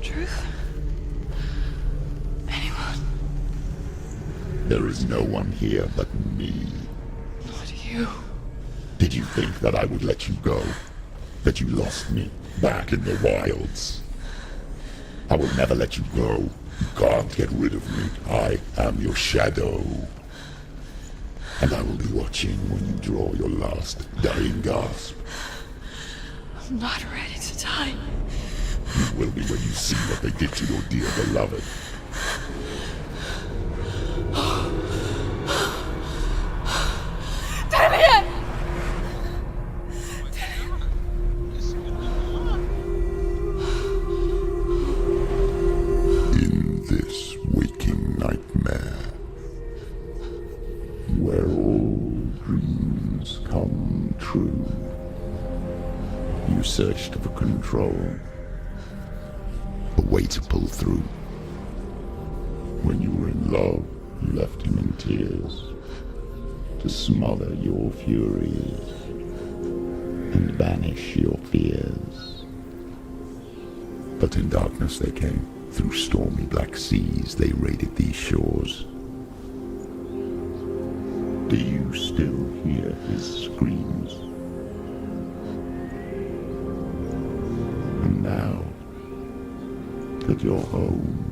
Truth? Anyone? There is no one here but me. Not you. Did you think that I would let you go? That you lost me back in the wilds? I will never let you go. You can't get rid of me. I am your shadow. And I will be watching when you draw your last dying gasp. I'm not ready to die. You will be when you see what they did to your dear beloved. Damien! In this waking nightmare, where all dreams come true, you searched for control, a way to pull through. When you were in love, you left him in tears, to smother your furies and banish your fears. But in darkness they came, through stormy black seas they raided these shores. Do you still hear his screams? And now that you're home,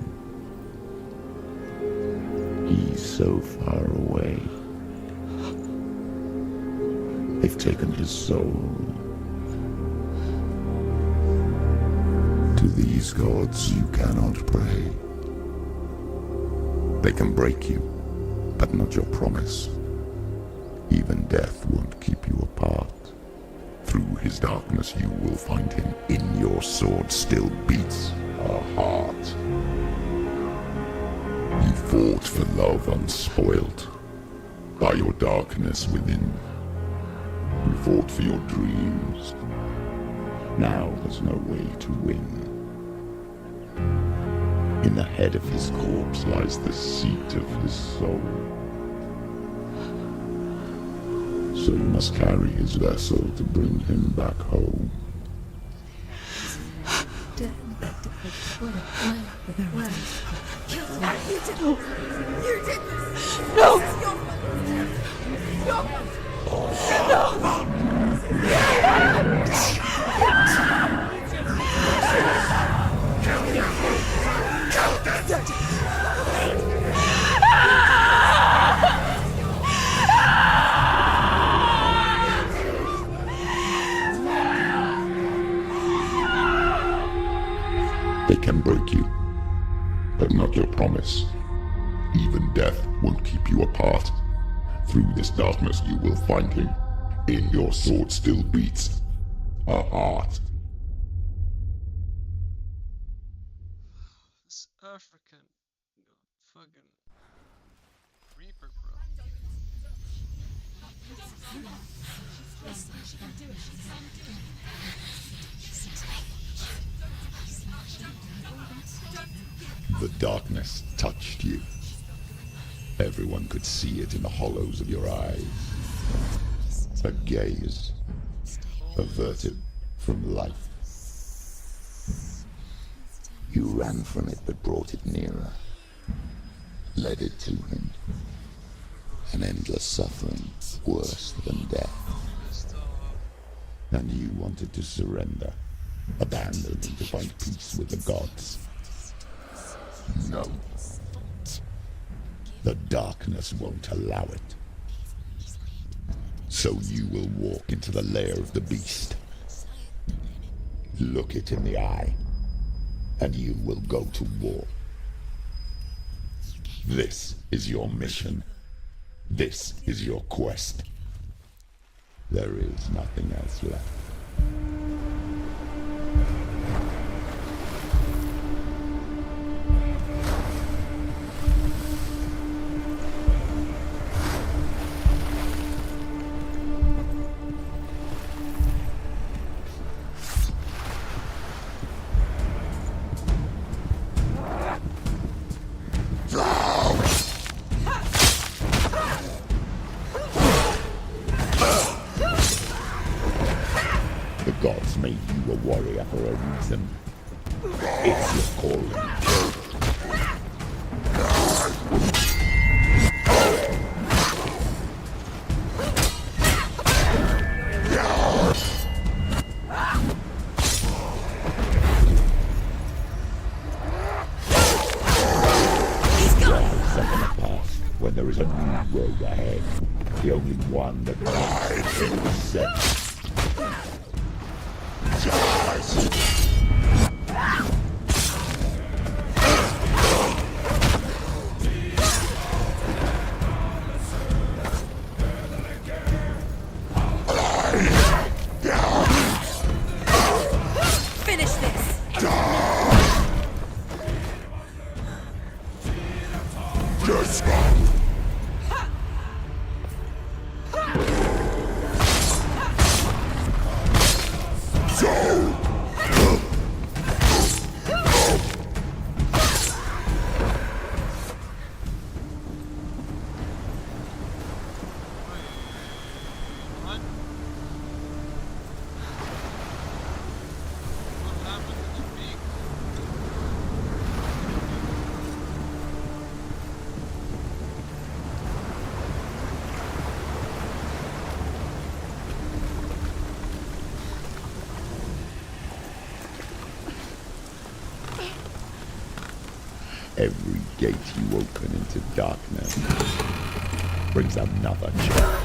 he's so far away. They've taken his soul. To these gods you cannot pray. They can break you, but not your promise. Even death won't keep you apart. Through his darkness you will find him. In your sword still beats a heart. You fought for love unspoilt by your darkness within. You fought for your dreams. Now there's no way to win. In the head of his corpse lies the seat of his soul. So you must carry his vessel to bring him back home. You did this! No! They can break you, but not your promise. Even death won't keep you apart. Through this darkness you will find him. In your sword still beats a heart. This African fucking Reaper, bro. The darkness touched you. Everyone could see it in the hollows of your eyes. A gaze averted from life. You ran from it but brought it nearer. Led it to him. An endless suffering, worse than death. And you wanted to surrender, abandon him to find peace with the gods. No. The darkness won't allow it. So you will walk into the lair of the beast. Look it in the eye, and you will go to war. This is your mission. This is your quest. There is nothing else left. The gods made you a warrior for a reason. It's your calling. When there is a new road ahead, the only one that can be set. Finish this! Just What? What happened to the beak? every gate you open into darkness brings another church.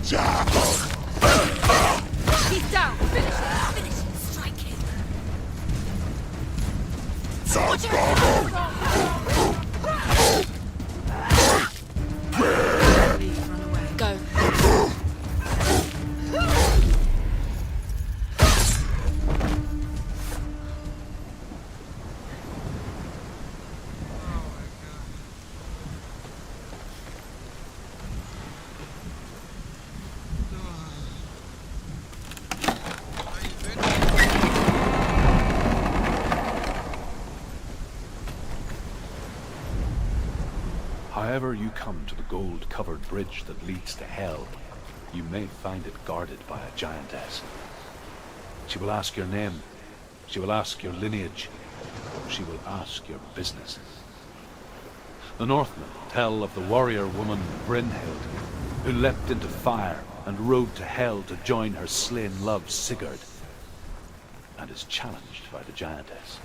He's down! Finish it! Finish it! Strike him! Watch out! Go. However you come to the gold-covered bridge that leads to Hell, you may find it guarded by a giantess. She will ask your name, she will ask your lineage, she will ask your business. The Northmen tell of the warrior woman Brynhild, who leapt into fire and rode to Hell to join her slain love Sigurd, and is challenged by the giantess.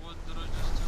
What did I just do?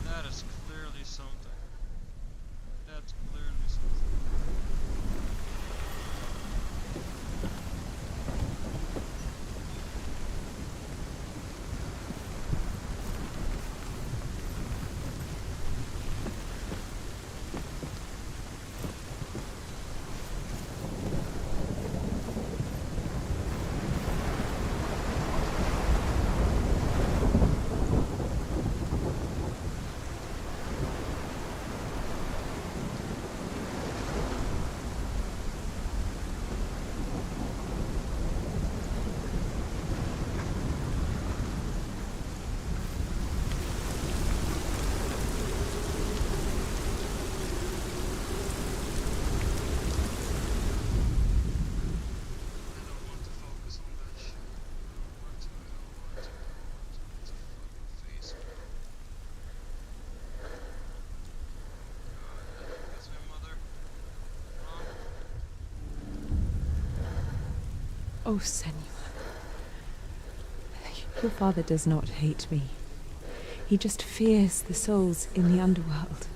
That is clearly something. That's clearly something. I don't want to focus on that shit. I don't want to. It's a fucking face. God, I think that's my mother. Mom? Oh, Senua. Your father does not hate me. He just fears the souls in the underworld.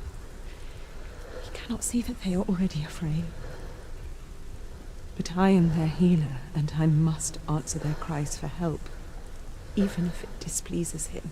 He cannot see that they are already afraid. But I am their healer, and I must answer their cries for help, even if it displeases him.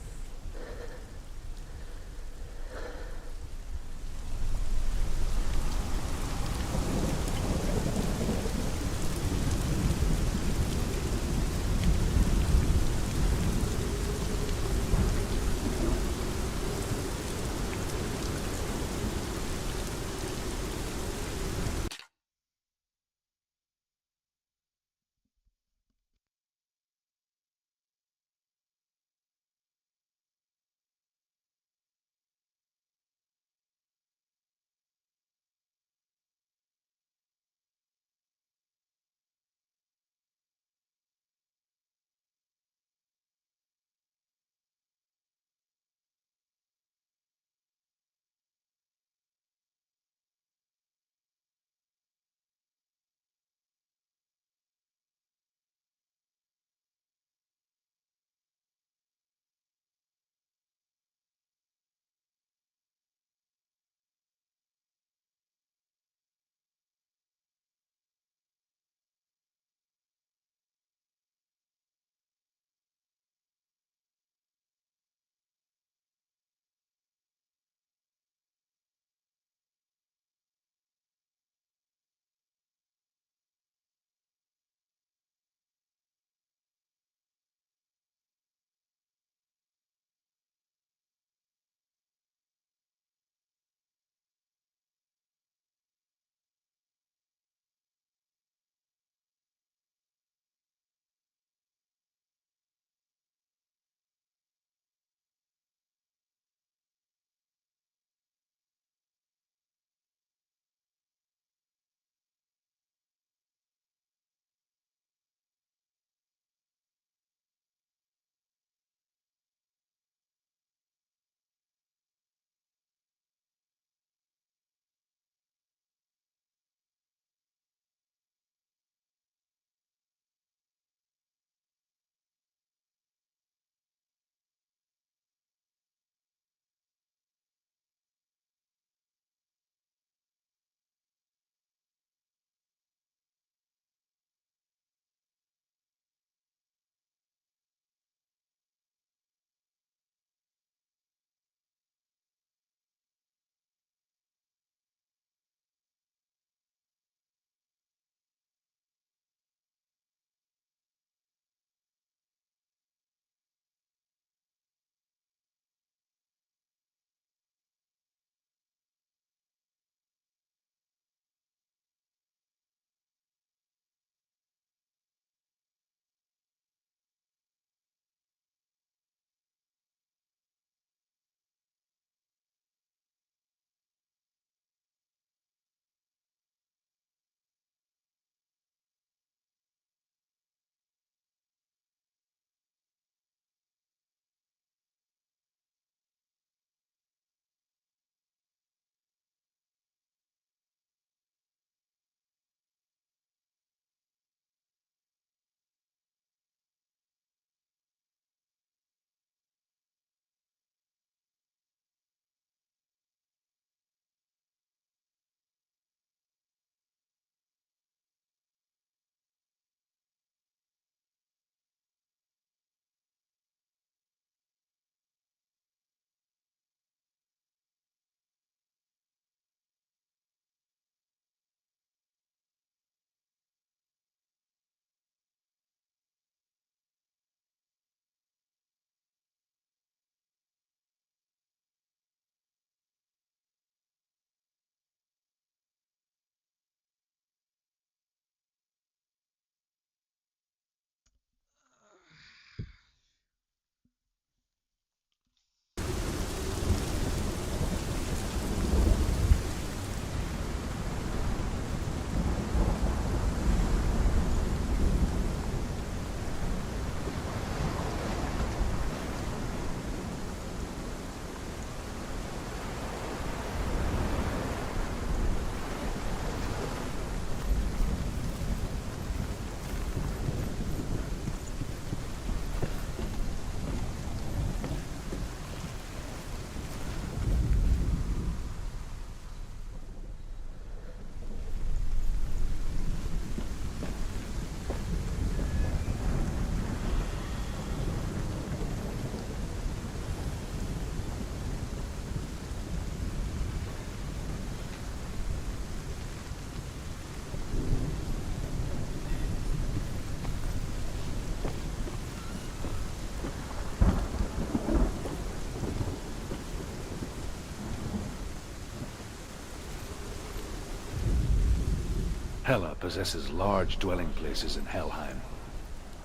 Hela possesses large dwelling places in Helheim.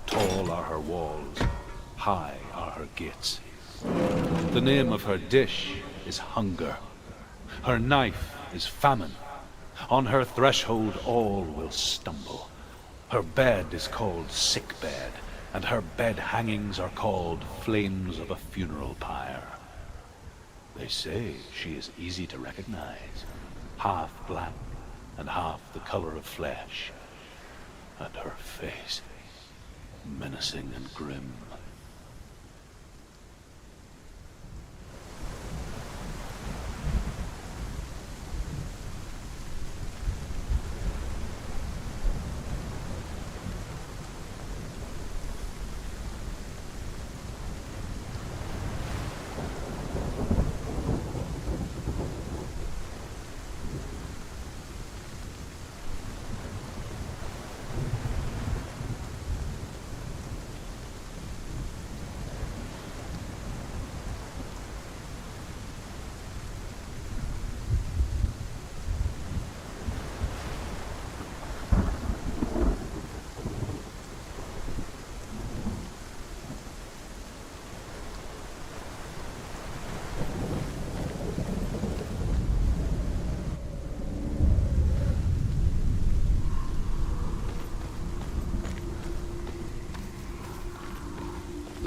Tall are her walls, high are her gates. The name of her dish is hunger. Her knife is famine. On her threshold all will stumble. Her bed is called sick bed, and her bed hangings are called flames of a funeral pyre. They say she is easy to recognize, half black and half the color of flesh, and her face menacing and grim.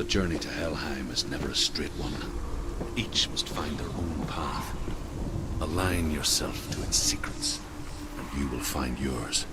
The journey to Helheim is never a straight one. Each must find their own path. Align yourself to its secrets, and you will find yours.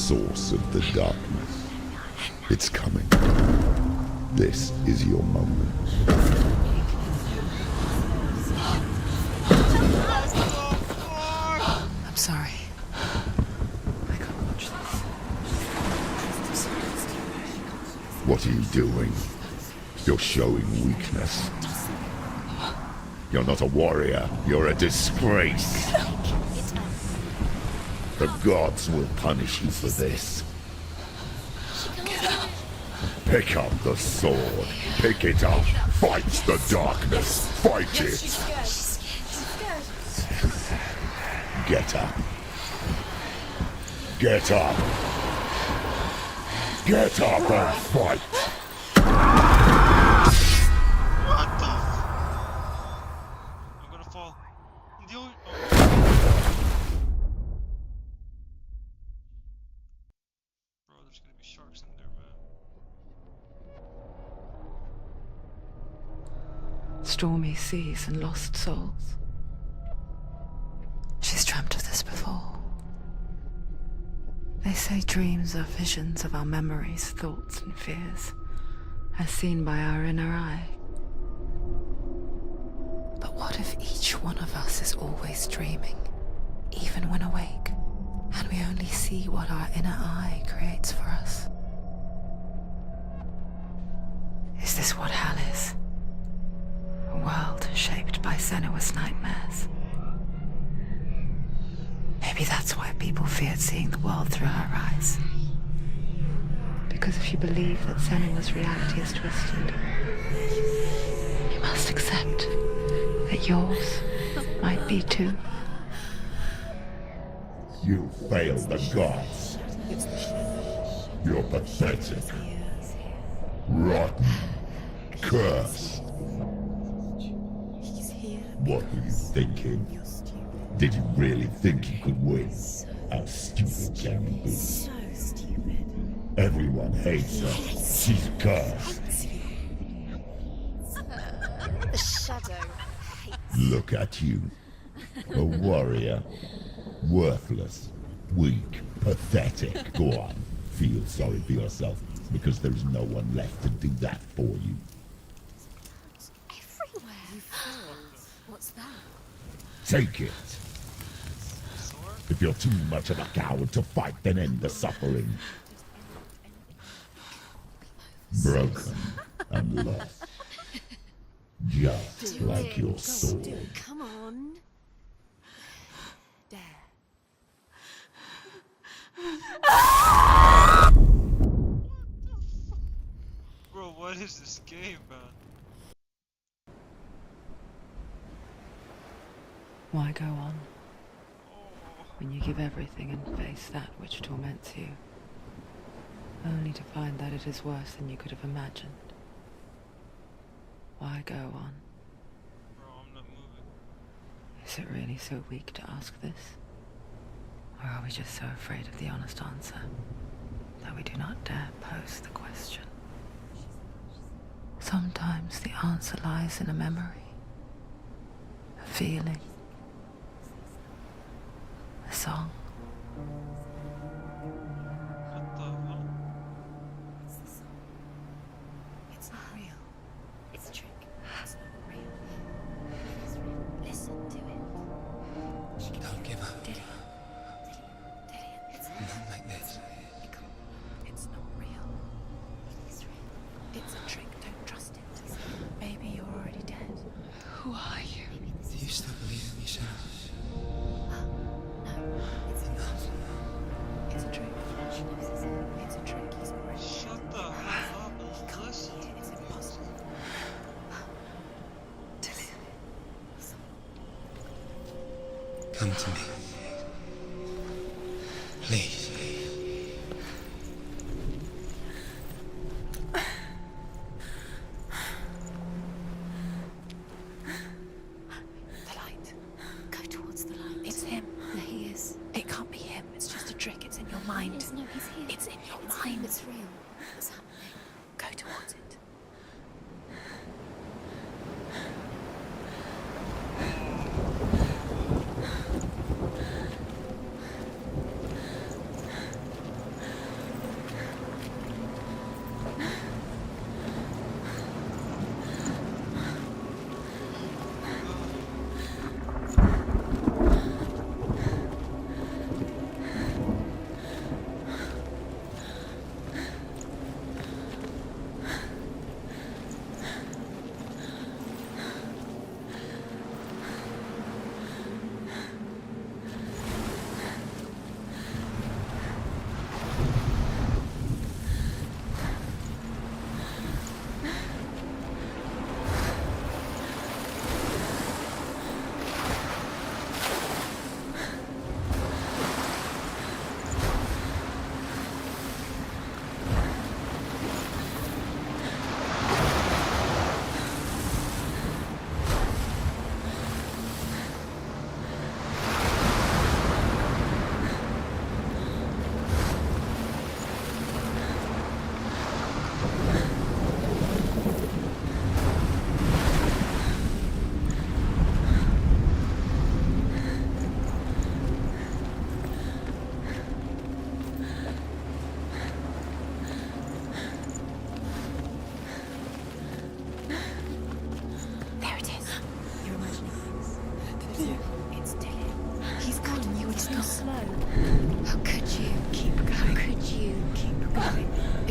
source of the darkness. It's coming. This is your moment. I'm sorry. I can't watch this. What are you doing? You're showing weakness. You're not a warrior. You're a disgrace. The gods will punish you for this. Pick up the sword. Pick it up. Fight the darkness. Fight it. Get up. Get up. Get up and fight. What the I'm gonna fall. Bro, there's gonna be sharks in there, man. Stormy seas and lost souls. She's dreamt of this before. They say dreams are visions of our memories, thoughts and fears, as seen by our inner eye. But what if each one of us is always dreaming, even when awake, and we only see what our inner eye creates for us? Is this what hell is? A world shaped by Senua's nightmares. Maybe that's why people feared seeing the world through her eyes. Because if you believe that Senua's reality is twisted, you must accept that yours might be too. You failed the gods. You're pathetic. Rotten. Cursed. What were you thinking? Did you really think you could win? How stupid can you be? So stupid. Everyone hates her. She's cursed. The shadow hates. Look at you. A warrior. Worthless. Weak. Pathetic. Go on. Feel sorry for yourself, because there's no one left to do that for you. Everywhere. What's that? Take it. If you're too much of a coward to fight, then end the suffering. Broken and lost. Just like your sword. Come on. Dare. Bro, what is this game, man? Why go on? When you give everything and face that which torments you, only to find that it is worse than you could have imagined. Why go on? Bro, I'm not moving. Is it really so weak to ask this? Or are we just so afraid of the honest answer that we do not dare pose the question? Sometimes the answer lies in a memory, a feeling, a song. What the hell? It's not real. It's a trick. It's not real. It is real. Listen to it. Don't give up. Dillian. It's Not like this. It's not real. It is real. It's a trick. Don't trust it. Maybe you're already dead. Who are you? Do you still believe in yourself? No, it's enough. It's a trick. She knows it's a trick. He's already Shut the hell up He and can't listen. see it. It's impossible. Come to me. Please. The light. Go towards the light. It's him. There he is. It can't be him. It's just a trick. It's in your mind. No, he's here. It's in your mind. It's real. It's happening. Go towards it.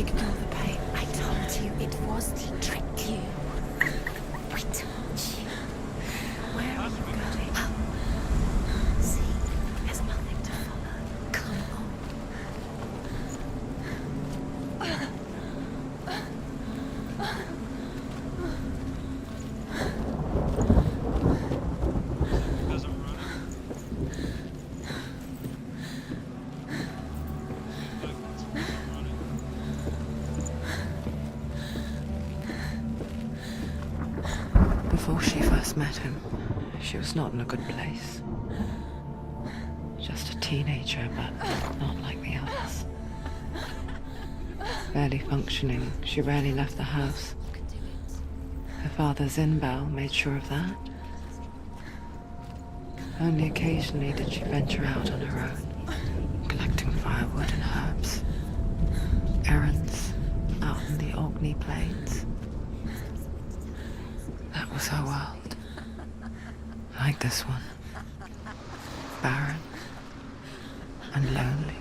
Ignore the pain. I told you it was. He tricked you. I told you. Where are you going? See, there's nothing to follow. Come on. Because I'm running. Like, that's why I'm running. Before she first met him, she was not in a good place. Just a teenager, but not like the others. Barely functioning, she rarely left the house. Her father, Zinbal, made sure of that. Only occasionally did she venture out on her own, collecting firewood and herbs. Errands out in the Orkney Plains. That was her world. Like this one. Barren and lonely.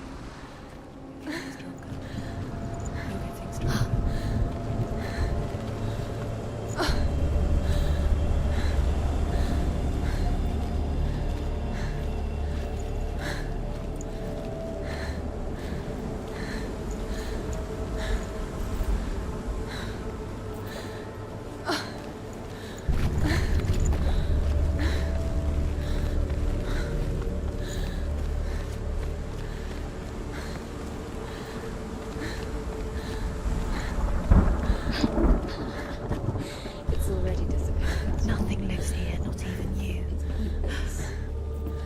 It's already disappeared. Nothing lives here, not even you.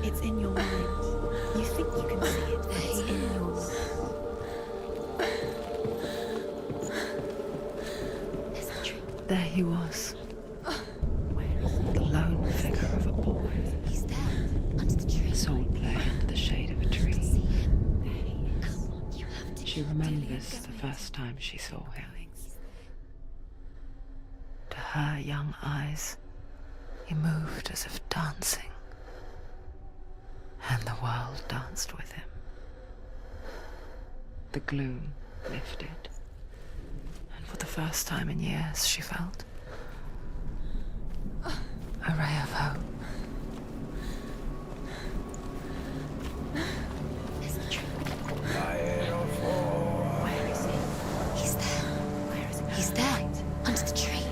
It's in your mind. You think you can see it, but it's in your mind. There he was. The lone figure of a boy. He's there, under the tree. A soul play under the shade of a tree. She remembers the first time she saw him. To her young eyes, he moved as if dancing, and the world danced with him. The gloom lifted, and for the first time in years, she felt a ray of hope. Where is he? He's there. Where is he? He's there, under the tree.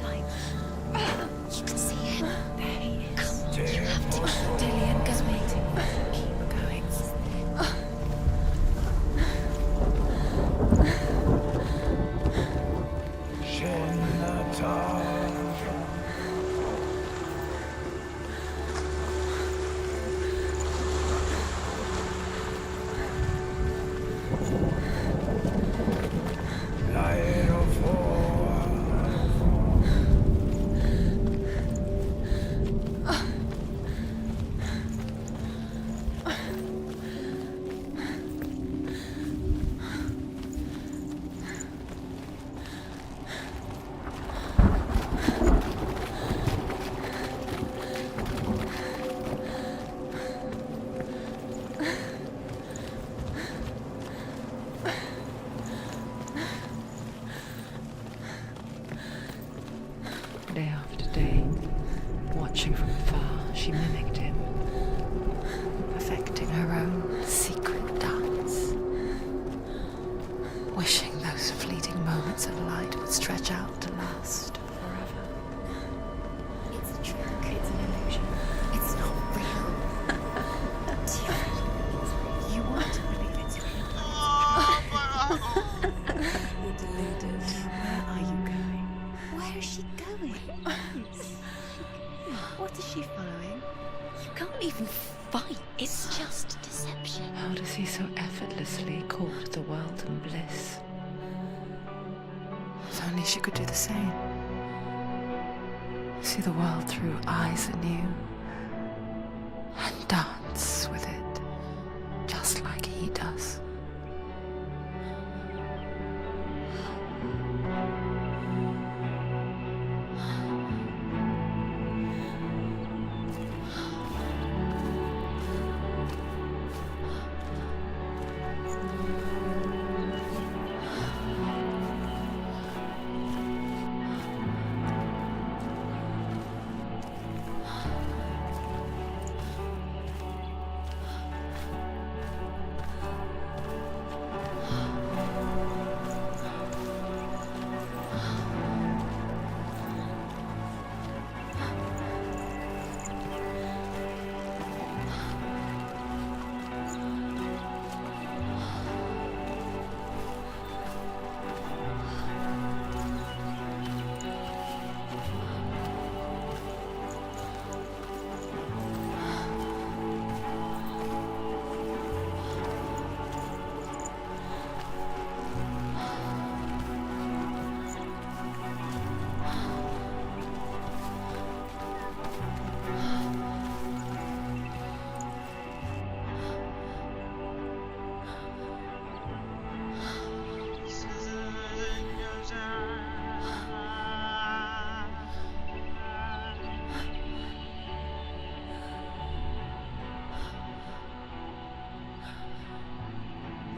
You can see him. There he is. Come on, you have to. Dillian, go waiting. Keep going. Day after day, watching from afar, she mimicked him, perfecting her own secret dance, wishing those fleeting moments of light would stretch out to last forever. It's a trick. It's an illusion. It's not real. Do you really? You want to believe it's real? You're deluded. Where are you going? Where is she going? What is she following? You can't even fight. It's just deception. How does he so effortlessly court the world and bliss? If only she could do the same. See the world through eyes anew and dance with it, just like he does.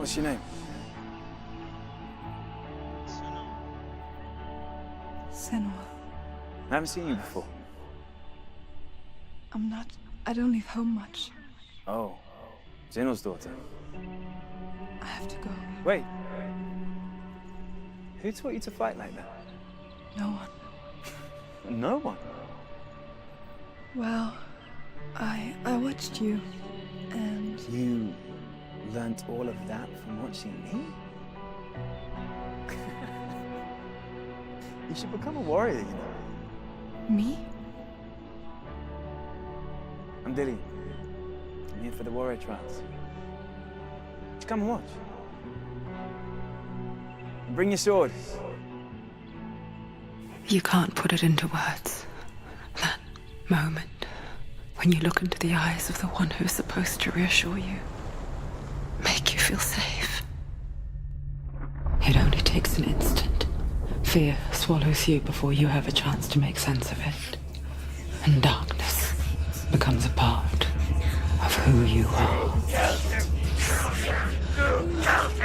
What's your name? Senua. I haven't seen you before. I don't leave home much. Oh, Zeno's daughter. I have to go. Wait. Who taught you to fight like that? No one. No one? Well, I watched you, and... You learnt all of that from watching me? You should become a warrior, you know. Me? I'm Dilly. I'm here for the warrior trials. Just come and watch. Bring your sword. You can't put it into words. That moment when you look into the eyes of the one who's supposed to reassure you, make you feel safe. It only takes an instant. Fear swallows you before you have a chance to make sense of it. And darkness becomes a part of who you are.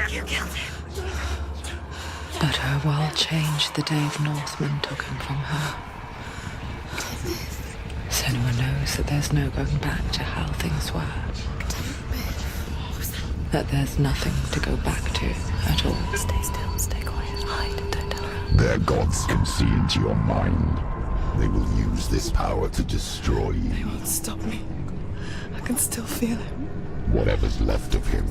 You killed him. But her world changed the day the Northmen took him from her. Senua knows that there's no going back to how things were. That there's nothing to go back to at all. Stay still, stay quiet, hide, don't tell her. Their gods can see into your mind. They will use this power to destroy you. They won't stop me. I can still feel him. Whatever's left of him,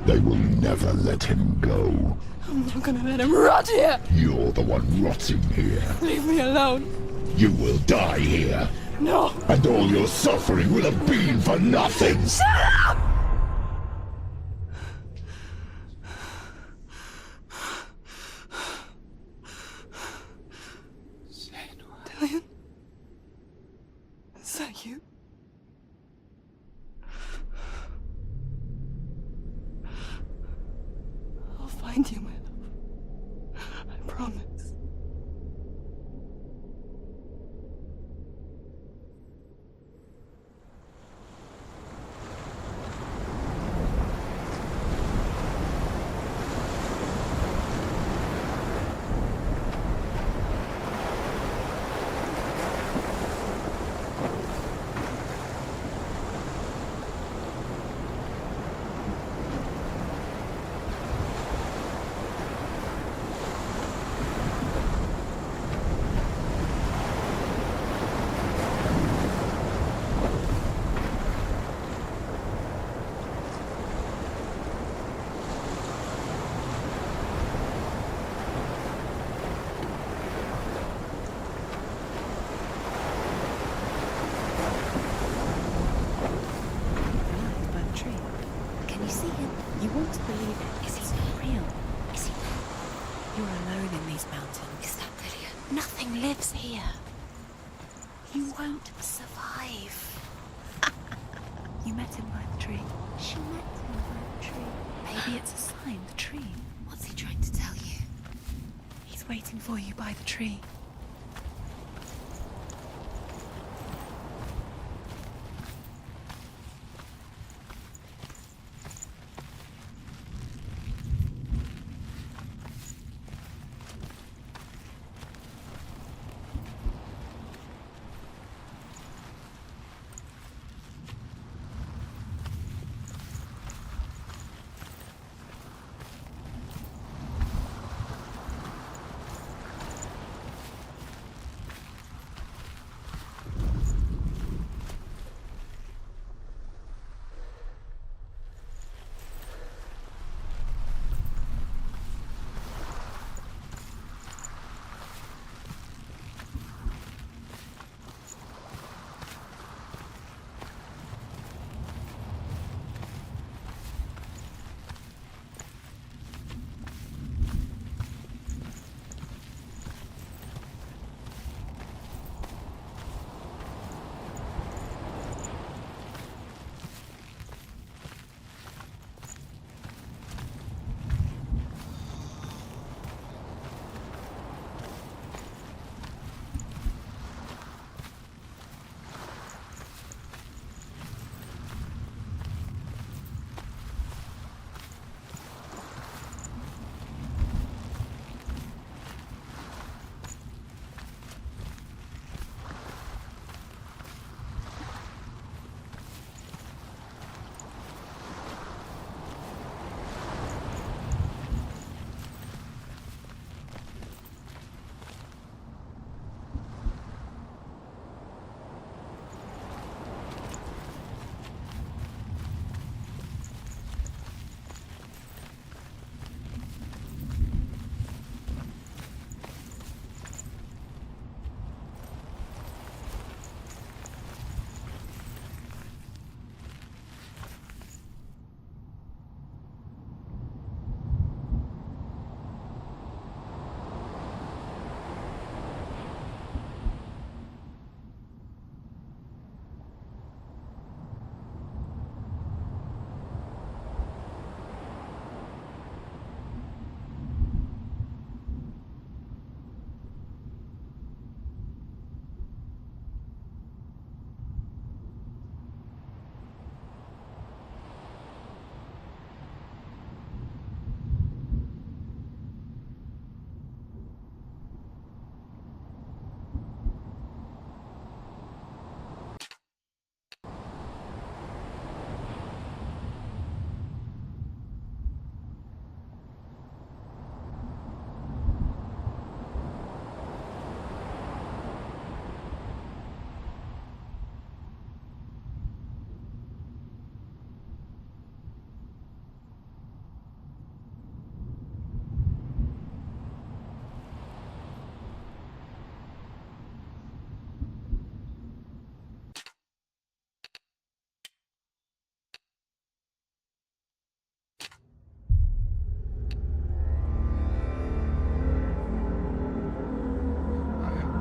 they will never let him go. I'm not gonna let him rot here! You're the one rotting here. Leave me alone! You will die here. No! And all your suffering will have been for nothing! Shut up! Dillion? Is that you? I'll find you, my love. I promise. You want to believe it. Is he real? Is he? You're alone in these mountains. Is that Dillion? Nothing lives here. You won't survive. You met him by the tree. She met him by the tree. Maybe it's a sign, the tree. What's he trying to tell you? He's waiting for you by the tree.